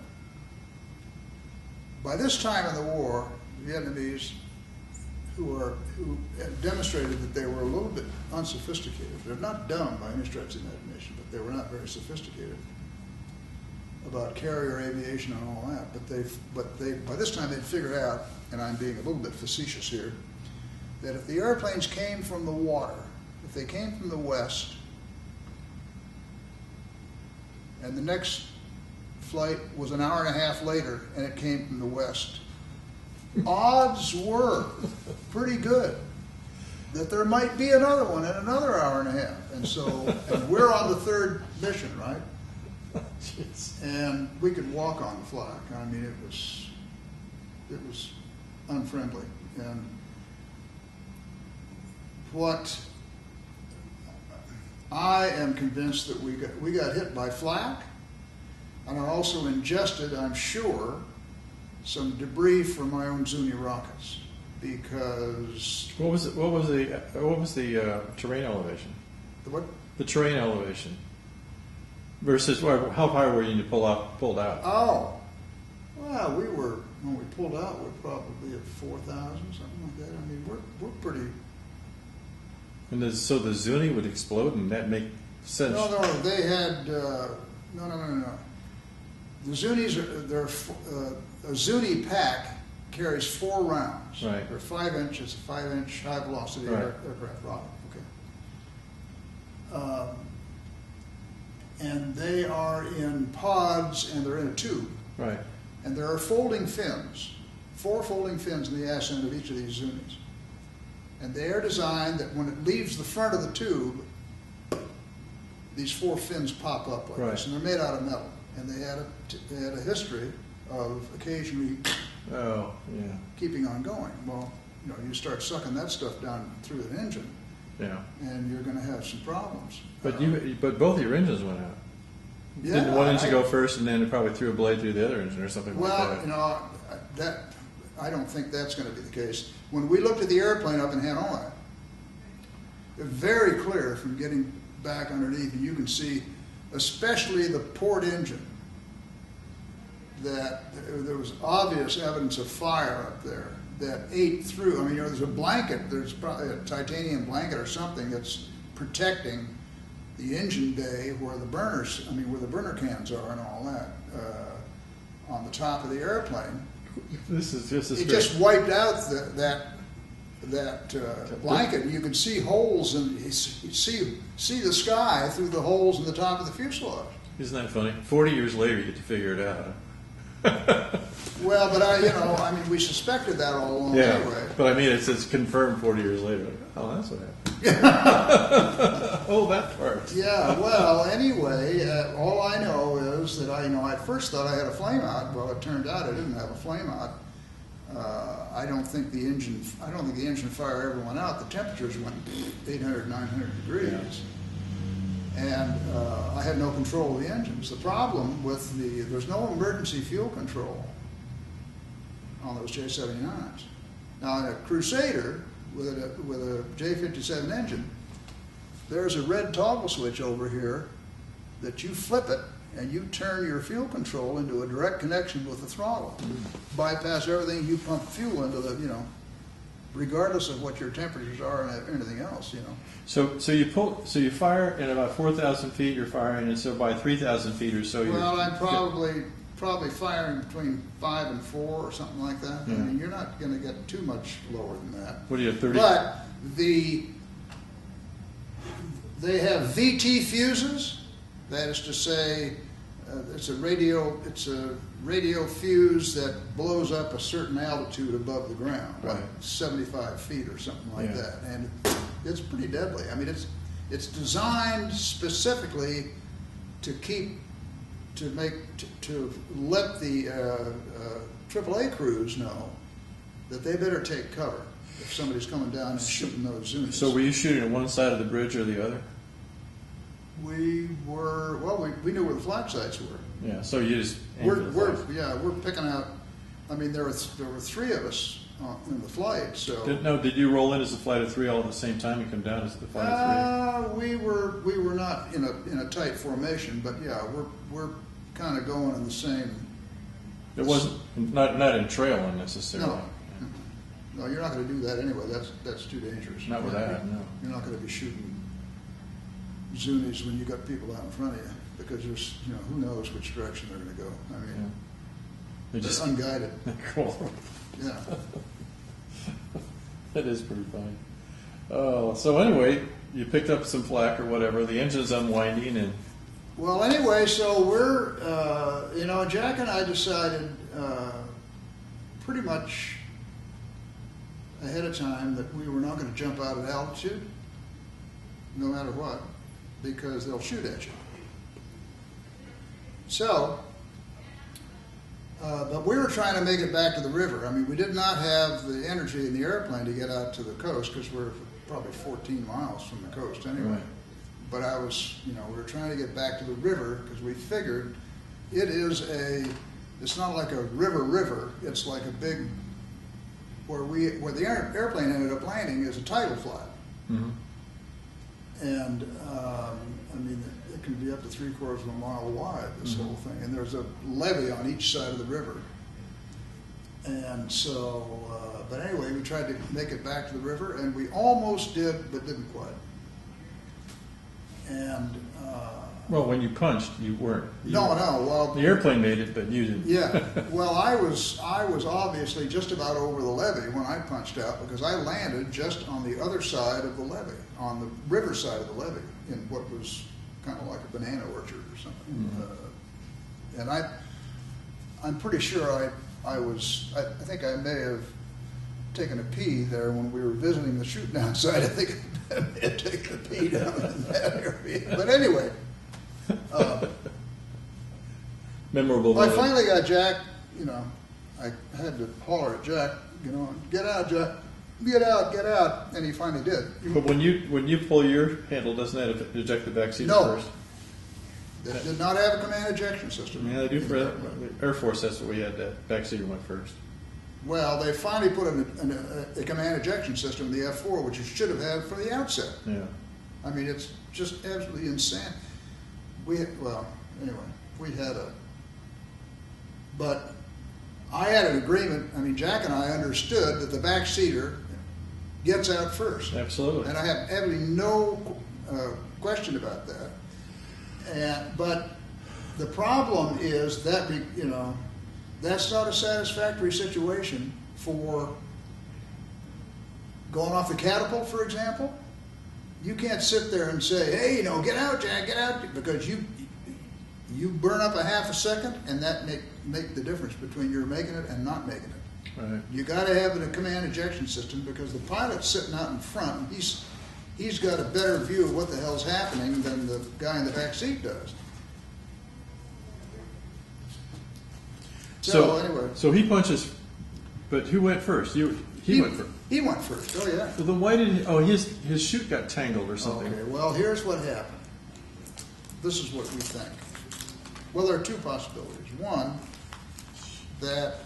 by this time in the war, Vietnamese who had demonstrated that they were a little bit unsophisticated. They're not dumb by any stretch of the imagination, but they were not very sophisticated about carrier aviation and all that. But they by this time they'd figured out, and I'm being a little bit facetious here, that if the airplanes came from the water, if they came from the west, and the next flight was an hour and a half later and it came from the west, odds were pretty good that there might be another one in another hour and a half. And so, and we're on the third mission, right? Jeez. And we could walk on the flak. I mean, it was unfriendly. And what I am convinced that we got hit by flak, and I also ingested, I'm sure, some debris from my own Zuni rockets, because What was the terrain elevation? what? The terrain elevation versus how high were you pulled out? Oh, well, when we pulled out, we're probably at 4,000, something like that. I mean, we're pretty. And so the Zuni would explode, and that make sense. No, they had no. The Zunis a Zuni pack carries 4 rounds. Right. They're 5 inches, 5-inch high velocity Right. aircraft rocket. Okay. And they are in pods, and they're in a tube. Right. And there are folding fins, 4 folding fins in the ass end of each of these Zunis. And they are designed that when it leaves the front of the tube, these 4 fins pop up like Right. this, and they're made out of metal. And they had a history of occasionally keeping on going. Well, you start sucking that stuff down through an engine, and you're going to have some problems. But both of your engines went out. Yeah, Didn't one engine go first, and then it probably threw a blade through the other engine or something like that? Well, I don't think that's going to be the case. When we looked at the airplane up in Hanoi, it's very clear from getting back underneath, and you can see, especially the port engine, that there was obvious evidence of fire up there that ate through. I mean, there's a blanket, there's probably a titanium blanket or something that's protecting the engine bay where the burners, where the burner cans are and all that, on the top of the airplane. This is just It just wiped out that blanket. You could see holes, and you see the sky through the holes in the top of the fuselage. Isn't that funny? 40 years later, you get to figure it out. Well, but we suspected that all along anyway. But it's confirmed 40 years later. Oh, that's what happened. Oh, that part. Yeah. Well, anyway, all I know is that I at first thought I had a flame out. Well, it turned out I didn't have a flame out. I don't think the engine fire ever went out. The temperatures went 800, 900 degrees. Yeah. And I had no control of the engines. The problem with there's no emergency fuel control on those J-79s. Now, in a Crusader with a J-57 engine, there's a red toggle switch over here that you flip it, and you turn your fuel control into a direct connection with the throttle. Bypass everything, you pump fuel into regardless of what your temperatures are and anything else, So you fire at about 4,000 feet. You're firing, and so by 3,000 feet or so, Well, I'm probably firing between 5 and 4 or something like that. Yeah. You're not going to get too much lower than that. What do you have, 30? But they have VT fuses. That is to say, it's a radio fuse that blows up a certain altitude above the ground, Right. like 75 feet or something like that, and it's pretty deadly. It's designed specifically to let the AAA crews know that they better take cover if somebody's coming down and shooting those Zunis. So were you shooting at one side of the bridge or the other? We knew where the flat sites were. Yeah. So you just aimed for the flags. We're picking out. There were 3 of us in the flight. So Did you roll in as a flight of 3 all at the same time and come down as the flight of 3? we were not in a tight formation, but we're kind of going in the It wasn't, not in trailing necessarily. No. No, you're not going to do that anyway. That's too dangerous. Not with that, no. You're not going to be shooting Zunis when you got people out in front of you, because there's, who knows which direction they're going to go. I mean, Yeah. They're they're just unguided. cool. Yeah. That is pretty funny. So anyway, you picked up some flack or whatever. The engine's unwinding, and Well, anyway, so we're, Jack and I decided pretty much ahead of time that we were not going to jump out at altitude, no matter what, because they'll shoot at you. So, but we were trying to make it back to the river. I mean, we did not have the energy in the airplane to get out to the coast, because we're probably 14 miles from the coast anyway. Right. But we were trying to get back to the river, because we figured it's not like a river, it's like a big, where the airplane ended up landing is a tidal flat. mm-hmm. And, it can be up to 3/4 of a mile wide, this Mm-hmm. whole thing. And there's a levee on each side of the river. And so, but anyway, we tried to make it back to the river, and we almost did, but didn't quite. And, Well, when you punched, you weren't. well, The airplane made it, but you didn't. yeah. Well, I was obviously just about over the levee when I punched out, because I landed just on the other side of the levee, on the river side of the levee, in what was kind of like a banana orchard or something. Mm-hmm. And I'm pretty sure I think I may have taken a pee there when we were visiting the shoot down site. I think I may have taken a pee down in that area. But anyway. Memorable. I moment. finally got Jack, I had to holler at Jack, get out, Jack, get out, and he finally did. But when you pull your handle, doesn't that eject the back seat No. first? They did not have a command ejection system. Yeah, they do for the Air Force. That's what we had. That back seat went first. Well, they finally put a command ejection system in the F4, which you should have had from the outset. Yeah. I mean, it's just absolutely insane. But I had an agreement. I mean, Jack and I understood that the back seater gets out first. Absolutely. And I have absolutely no question about that. But the problem is that, that's not a satisfactory situation for going off the catapult, for example. You can't sit there and say, hey, get out, Jack, get out, because you burn up a half a second, and that make the difference between you're making it and not making it. Right. You got to have a command ejection system, because the pilot's sitting out in front, and he's got a better view of what the hell's happening than the guy in the back seat does. So anyway, So he punches, but who went first? He went first. He went first. Oh yeah. Well, then why did he? Oh, his chute got tangled or something. Okay. Well, here's what happened. This is what we think. Well, there are two possibilities. One, that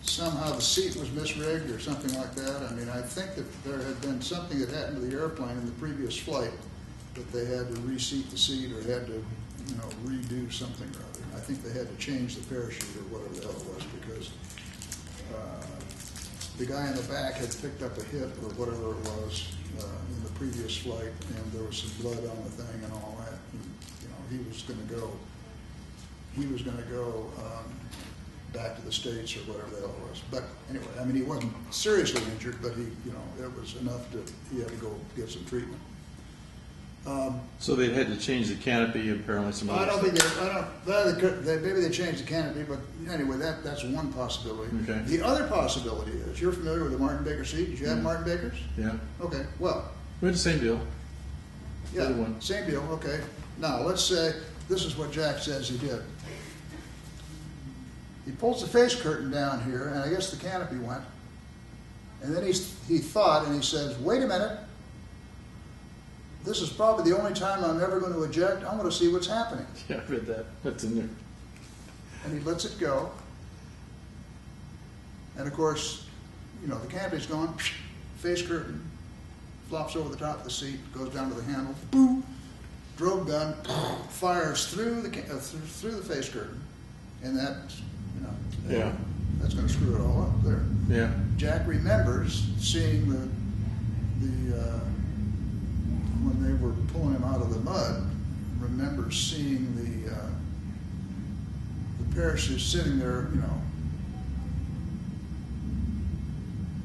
somehow the seat was misrigged or something like that. I mean, I think that there had been something that happened to the airplane in the previous flight, that they had to reseat the seat or had to, redo something or other. I think they had to change the parachute or whatever the hell it was, because the guy in the back had picked up a hit or whatever it was in the previous flight, and there was some blood on the thing and all that. And, he was going to go back to the States or whatever the hell it was. But anyway, I mean, he wasn't seriously injured, but it was enough he had to go get some treatment. So they had to change the canopy and apparently some other stuff. Maybe they changed the canopy, but anyway, that's one possibility. Okay. The other possibility is, you're familiar with the Martin Baker seat? Did you have Martin Bakers? Yeah. Okay, well, We had the same deal. yeah, Other one. same deal, okay. Now, let's say this is what Jack says he did. He pulls the face curtain down here, and I guess the canopy went. And then he thought, and he says, wait a minute. This is probably the only time I'm ever going to eject. I'm going to see what's happening. Yeah, I read that. That's in there. And he lets it go. And of course, the canopy's gone. Face curtain flops over the top of the seat, goes down to the handle. Boom. drogue gun fires through the through the face curtain, and that, you know, Yeah. that's going to screw it all up there. Yeah. Jack remembers seeing the when they were pulling him out of the mud. Remembers seeing the parachute sitting there, you know,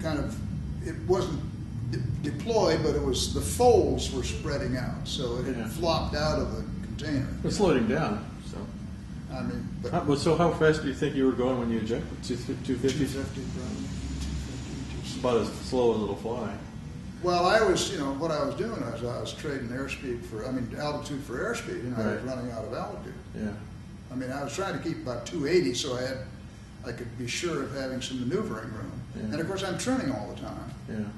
kind of. It wasn't deployed, but it was, the folds were spreading out, so it had flopped out of the container. It's floating down. So. I mean, but So how fast do you think you were going when you ejected? 250? 250 probably. 250, It's about as slow as it'll fly. Well, I was, you know, what I was doing was I was trading airspeed for, I mean, altitude for airspeed, and I was running out of altitude. Yeah. I mean, I was trying to keep about 280, so I could be sure of having some maneuvering room. Yeah. And of course, I'm trimming all the time. Yeah.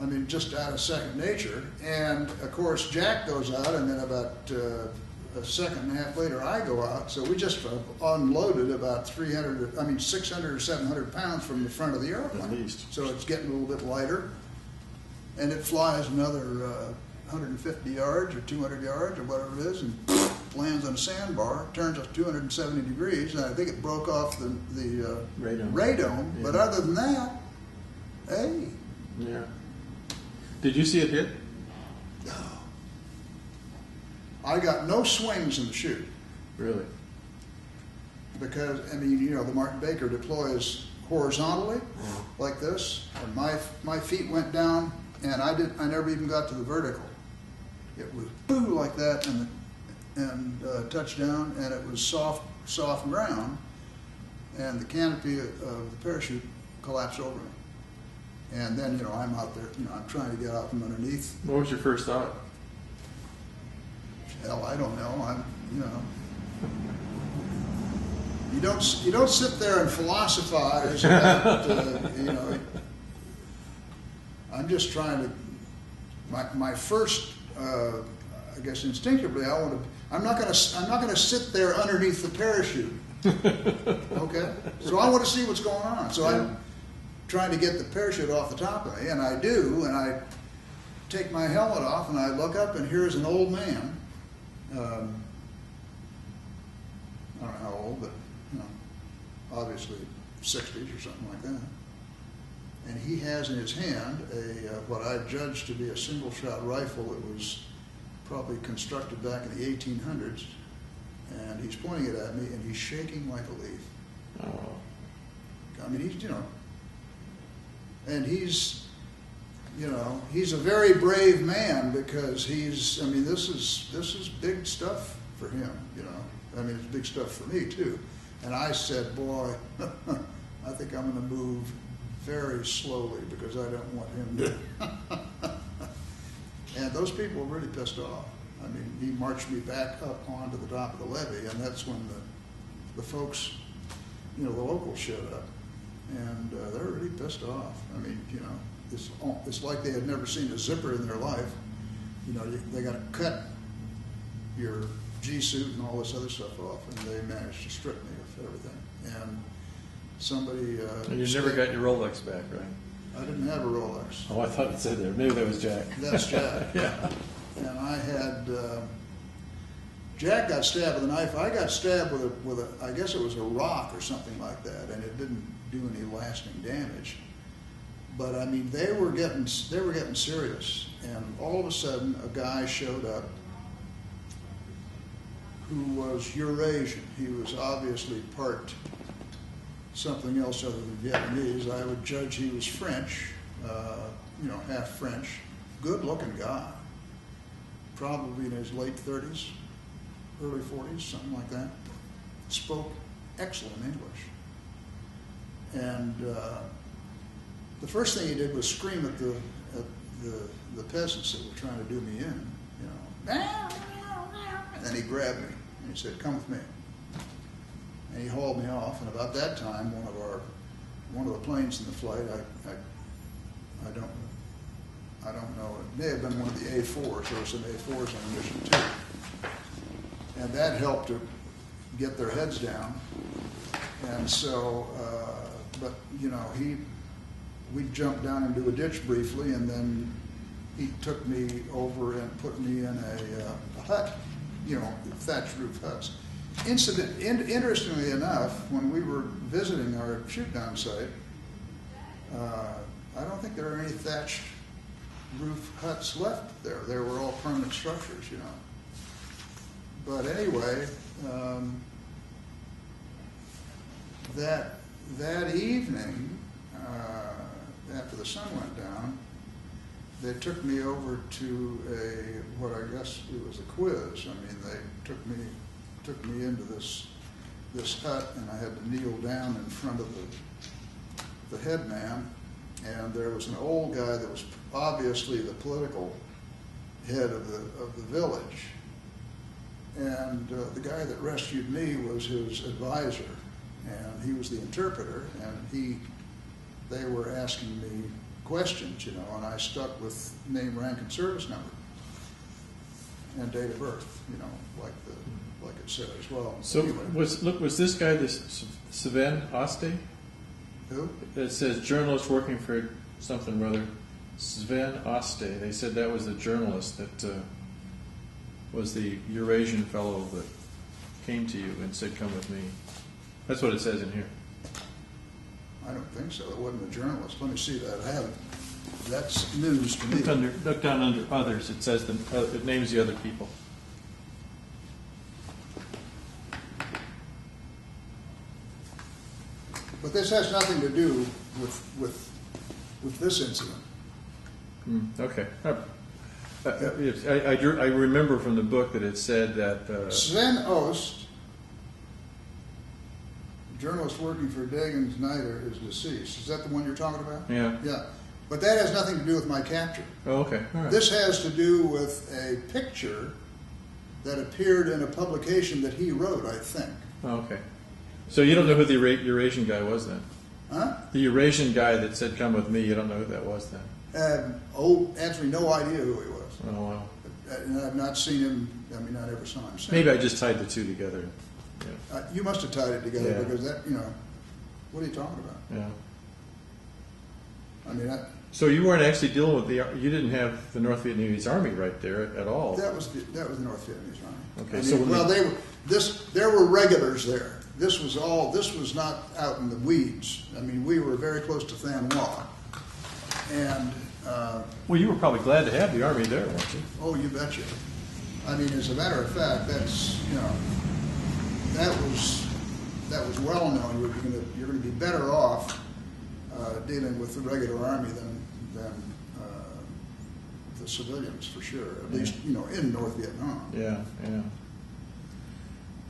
I mean, just out of second nature. And of course, Jack goes out, and then about a second and a half later, I go out. So we just unloaded about 600 or 700 pounds from the front of the airplane. At least. So it's getting a little bit lighter. And it flies another 150 yards or 200 yards or whatever it is, and lands on a sandbar, turns us 270 degrees, and I think it broke off the radome. Yeah. But other than that, hey. Yeah. Did you see it hit? No. I got no swings in the chute. Really? Because, I mean, you know, the Martin Baker deploys horizontally, like this, and my feet went down, and I never even got to the vertical. It was boo like that, and touchdown, and it was soft ground, and the canopy of the parachute collapsed over me. And then, you know, I'm out there, you know, I'm trying to get out from underneath. What was your first thought? Hell, I don't know. You know, you don't sit there and philosophize about, you know. I'm just trying to. My first, I guess instinctively, I'm not going to sit there underneath the parachute. Okay, so I want to see what's going on. So I'm trying to get the parachute off the top of me, and I do, and I take my helmet off, and I look up, and here's an old man. I don't know how old, but you know, obviously 60s or something like that. And he has in his hand what I judged to be a single-shot rifle that was probably constructed back in the 1800s, and he's pointing it at me, and he's shaking like a leaf. Oh. I mean, he's, you know, and he's, you know, he's a very brave man, because he's, I mean, this is big stuff for him, you know. I mean, it's big stuff for me too. And I said, boy, I think I'm going to move very slowly, because I don't want him to. And those people were really pissed off. I mean, he marched me back up onto the top of the levee, and that's when the folks, you know, the locals showed up. And they're really pissed off. I mean, you know, it's like they had never seen a zipper in their life. You know, they got to cut your G-suit and all this other stuff off, and they managed to strip me of everything. And somebody... And you never got your Rolex back, right? I didn't have a Rolex. Oh, I thought it said there. Maybe that was Jack. That's Jack. Yeah. And I had... Jack got stabbed with a knife. I got stabbed with a, I guess it was a rock or something like that, and it didn't do any lasting damage. But I mean, they were getting serious, and all of a sudden, a guy showed up who was Eurasian. He was obviously part something else other than Vietnamese. I would judge he was French, you know, half French. Good-looking guy, probably in his late 30s. Early 40s, something like that. Spoke excellent English. And the first thing he did was scream at the peasants that were trying to do me in, you know. And then he grabbed me and he said, "Come with me." And he hauled me off. And about that time, one of the planes in the flight, I don't know. It may have been one of the A4s. There were some A4s on the mission too. And that helped to get their heads down. And so, but you know, we jumped down into a ditch briefly, and then he took me over and put me in a hut, thatched roof huts. Interestingly enough, when we were visiting our shoot-down site, I don't think there are any thatched roof huts left there. They were all permanent structures, But anyway, that evening, after the sun went down, they took me over to what I guess it was a quiz. I mean, they took me into this hut, and I had to kneel down in front of the head man, and there was an old guy that was obviously the political head of the village, and the guy that rescued me was his advisor, and he was the interpreter, and they were asking me questions, and I stuck with name, rank, and service number, and date of birth, like it said as well. So anyway. was this guy this Sven Oste? Who? It says journalist working for something or other. Sven Oste. They said that was the journalist that was the Eurasian fellow that came to you and said, "Come with me." That's what it says in here. I don't think so. It wasn't a journalist. Let me see that. That's news to me. Look down under others. It says it names the other people. But this has nothing to do with this incident. Okay. Yes, I remember from the book that it said that Sven Ost, journalist working for Dagen Snyder, is deceased. Is that the one you're talking about? Yeah. Yeah. But that has nothing to do with my capture. Oh, okay. All right. This has to do with a picture that appeared in a publication that he wrote, I think. Oh, okay. So you don't know who the Eurasian guy was then? Huh? The Eurasian guy that said, "Come with me," you don't know who that was then? Actually, no idea who he was. Oh, wow. And I've not seen him, I never saw him since. Maybe I just tied the two together. Yeah. You must have tied it together Yeah. because what are you talking about? Yeah. So you weren't actually dealing with you didn't have the North Vietnamese Army right there at all. That was the North Vietnamese Army. Okay. There were regulars there. This was not out in the weeds. We were very close to Than Hoa. And, well, you were probably glad to have the Army there, weren't you? oh, you betcha. As a matter of fact, that's, that was well known. You're going to be better off dealing with the regular Army than the civilians, for sure. At least, in North Vietnam. Yeah, yeah.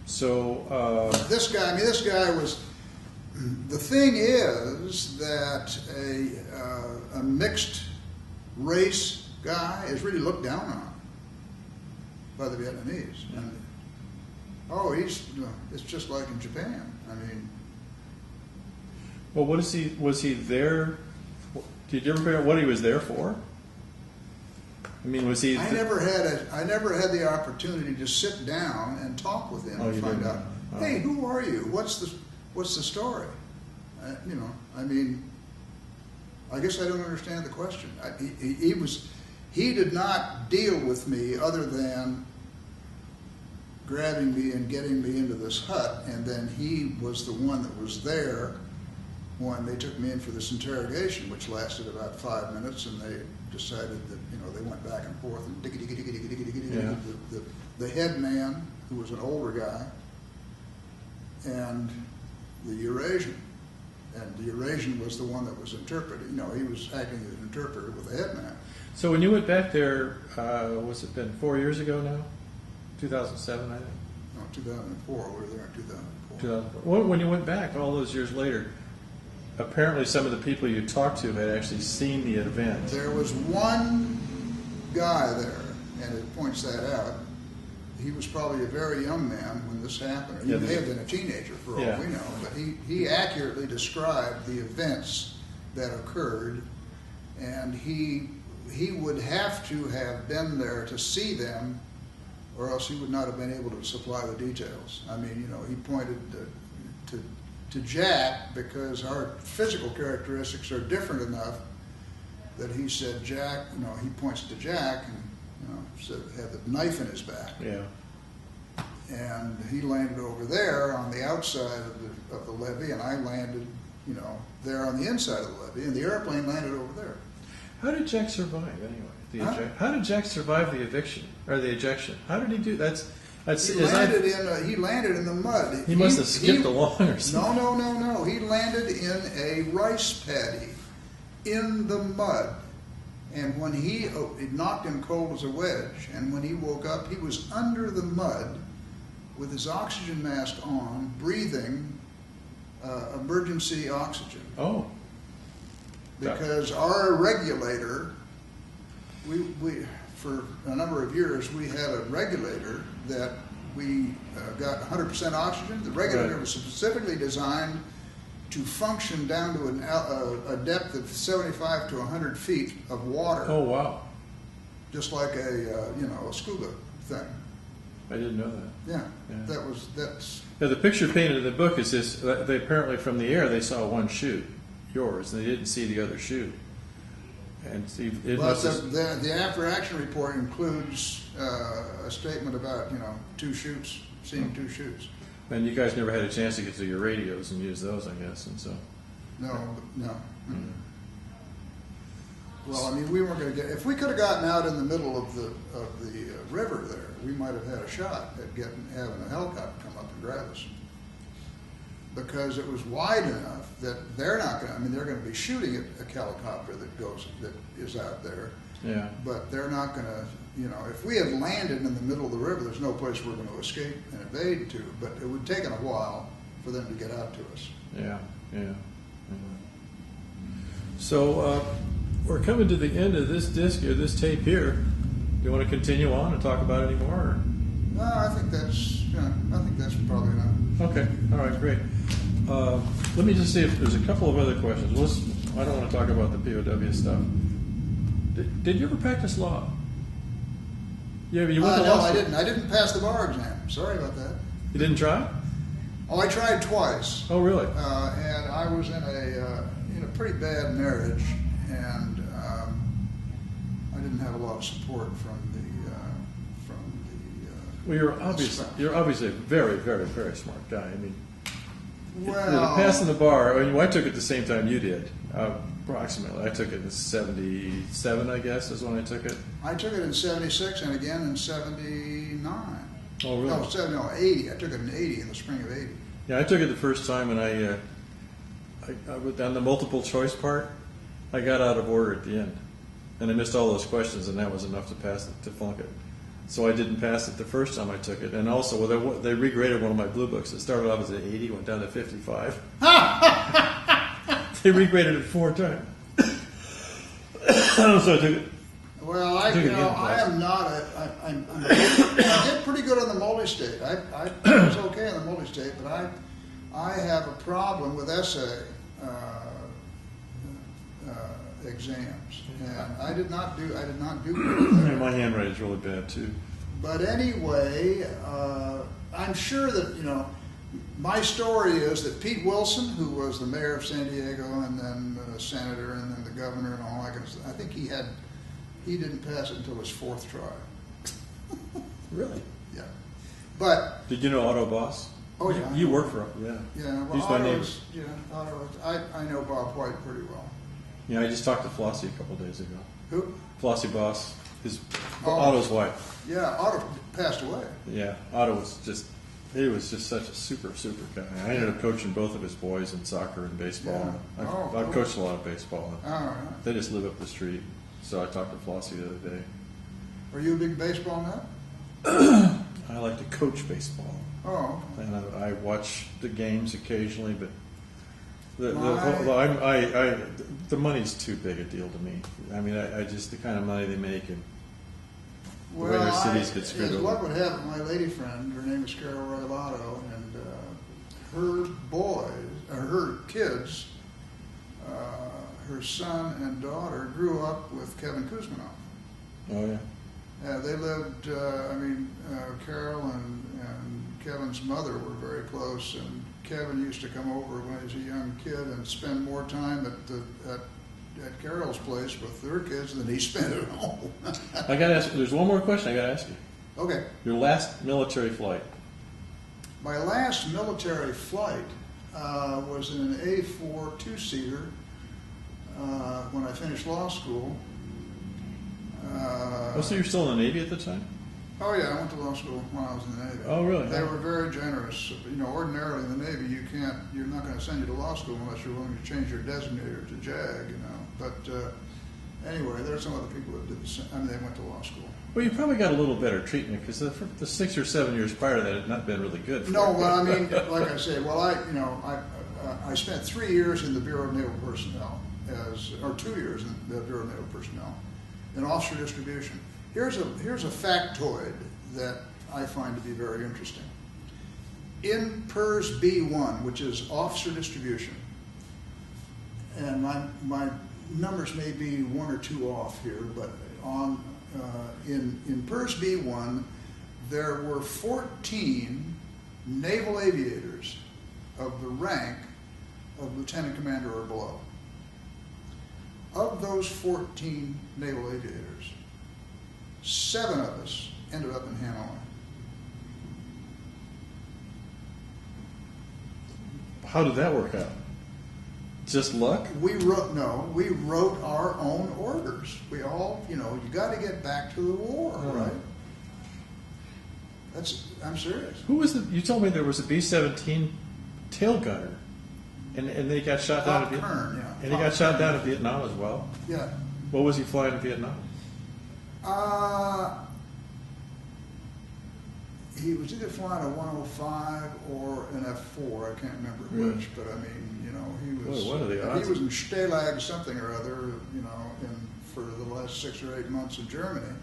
So this guy was. The thing is that a mixed race guy is really looked down on by the Vietnamese. And it's just like in Japan. well, was he there? Did you ever figure out what he was there for? Was he? I never had the opportunity to sit down and talk with him and find out. Hey, who are you? What's the story? I guess I don't understand the question. He did not deal with me other than grabbing me and getting me into this hut, and then he was the one that was there when they took me in for this interrogation, which lasted about 5 minutes, and they decided that they went back and forth and Yeah. the head man, who was an older guy, and the Eurasian. And the Eurasian was the one that was interpreting. He was acting as an interpreter with the head man. So when you went back there, was it been 4 years ago now? 2007, I think. No, 2004. We were there in 2004. 2004. When you went back all those years later, apparently some of the people you talked to had actually seen the event. There was one guy there, and it points that out. He was probably a very young man when this happened. He may have been a teenager for all we know, but he accurately described the events that occurred, and he would have to have been there to see them, or else he would not have been able to supply the details. He pointed to Jack because our physical characteristics are different enough that he said, Jack, he points to Jack and, said, had the knife in his back. Yeah. And he landed over there on the outside of the levee, and I landed, there on the inside of the levee, and the airplane landed over there. How did Jack survive anyway? Huh? How did Jack survive the eviction or the ejection? How did he do that? He landed in the mud. He must have skipped along or something. No. He landed in a rice paddy in the mud. And when it knocked him cold as a wedge, and when he woke up, he was under the mud with his oxygen mask on, breathing emergency oxygen. Oh. Because our regulator, we for a number of years, we had a regulator that we got 100% oxygen. The regulator was specifically designed to function down to a depth of 75 to 100 feet of water. Oh, wow. Just like a scuba thing. I didn't know that. Yeah. That's. Yeah, the picture painted in the book is this. They apparently from the air they saw one chute, yours, and they didn't see the other chute. And the after action report includes a statement about two chutes, seeing two chutes. And you guys never had a chance to get to your radios and use those, I guess, and so. No. Mm-hmm. Well, I mean, we weren't going to get. If we could have gotten out in the middle of the river there, we might have had a shot at having a helicopter come up and grab us. Because it was wide enough that they're not going to. I mean, they're going to be shooting at a helicopter that is out there. Yeah. But they're not going to. If we had landed in the middle of the river, there's no place we're going to escape and evade to. But it would have taken a while for them to get out to us. Yeah. So we're coming to the end of this disc or this tape here. Do you want to continue on and talk about it anymore? Or? No, I think that's probably enough. Okay. All right. Great. Let me just see if there's a couple of other questions. I don't want to talk about the POW stuff. Did you ever practice law? Yeah, you went to law No, school. I didn't pass the bar exam. Sorry about that. You didn't try? Oh, I tried twice. Oh, really? And I was in a pretty bad marriage, and I didn't have a lot of support from the. Well, you're obviously a very, very, very smart guy. I mean, well, passing the bar. I mean, I took it the same time you did, approximately. I took it in '77, I guess, is when I took it. I took it in '76 and again in '79. Oh, really? No, 80. I took it in '80, in the spring of '80. Yeah, I took it the first time, and I on the multiple choice part, I got out of order at the end, and I missed all those questions, and that was enough to pass it, to flunk it. So I didn't pass it the first time I took it, and also they regraded one of my blue books. It started off as an 80, went down to 55. They regraded it 4 times. So I took it. Well, I am not I did pretty good on the multi-state. I was okay on the multi-state, but I have a problem with essay exams, and I did not do good. My handwriting is really bad too. But anyway, I'm sure that my story is that Pete Wilson, who was the mayor of San Diego, and then the senator, and then the governor, and all that kind of stuff, I think he didn't pass it until his 4th try. Really? Yeah. But did you know Otto Boss? oh yeah, you work for him, yeah. Yeah, well, he's my neighbor. I know Bob White pretty well. Yeah, I just talked to Flossie a couple of days ago. Who? Flossie Boss, Otto's wife. Yeah, Otto passed away. Yeah, Otto was just such a super guy. I ended up coaching both of his boys in soccer and baseball. Yeah. I've coached a lot of baseball. All right. They just live up the street. So I talked to Flossie the other day. Are you a big baseball nut? I like to coach baseball. Oh. And I watch the games occasionally, but the money's too big a deal to me. I mean, I just the kind of money they make and the way their cities get screwed as over. luck would have it, my lady friend, her name is Carol Regalado, and her boys, or her kids, her son and daughter grew up with Kevin Kuzminoff. Oh yeah. They lived. Carol and Kevin's mother were very close, and Kevin used to come over when he was a young kid and spend more time at Carol's place with their kids, and then he spent it at home. I got to ask. There's one more question I got to ask you. Okay. Your last military flight. My last military flight was in an A4 two-seater when I finished law school. Oh, so you're still in the Navy at the time? Oh yeah, I went to law school when I was in the Navy. Oh, really? They were very generous. You know, ordinarily in the Navy, you're not going to send you to law school unless you're willing to change your designator to JAG. You know, but anyway, there are some other people that did the same. I mean, they went to law school. Well, you probably got a little better treatment because the 6 or 7 years prior to that had not been really good. For No, you. well, I mean, like I say, well, I spent 3 years in the Bureau of Naval Personnel or 2 years in the Bureau of Naval Personnel in officer distribution. Here's a factoid that I find to be very interesting. In PERS B1, which is officer distribution, and my numbers may be 1 or 2 off here, but in PERS B1, there were 14 naval aviators of the rank of lieutenant commander or below. Of those 14 naval aviators, 7 of us ended up in Hanoi. How did that work out? Just luck? We wrote our own orders. We all, you got to get back to the war, right? I'm serious. Who was it? You told me there was a B-17 tail gunner, and they got shot down in Vietnam. Kern, yeah. And he got shot down in Vietnam as well. Yeah. What was he flying in Vietnam? He was either flying a 105 or an F4. I can't remember which, but I mean, he was. Boy, what are the odds? He was in Stalag something or other, for the last 6 or 8 months in Germany.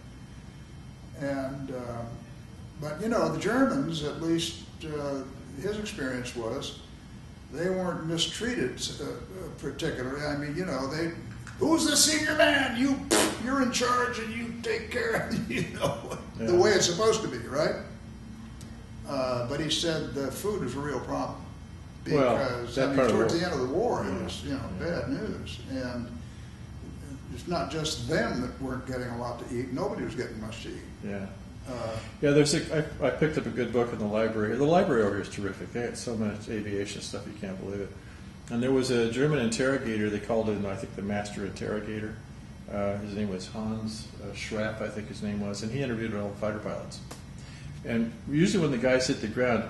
And but the Germans, at least his experience was, they weren't mistreated particularly. I mean, who's the senior man? You're in charge and you take care of the way it's supposed to be, right? But he said the food is a real problem because towards the end of the war it was bad news, and it's not just them that weren't getting a lot to eat. Nobody was getting much to eat. Yeah. I picked up a good book in the library. The library over here is terrific. They had so much aviation stuff, you can't believe it. And there was a German interrogator, they called him, I think, the master interrogator. His name was Hans Schrapp, I think his name was, and he interviewed all the fighter pilots. And usually when the guys hit the ground,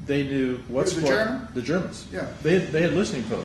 they knew what's the German? The Germans. Yeah. They had listening posts.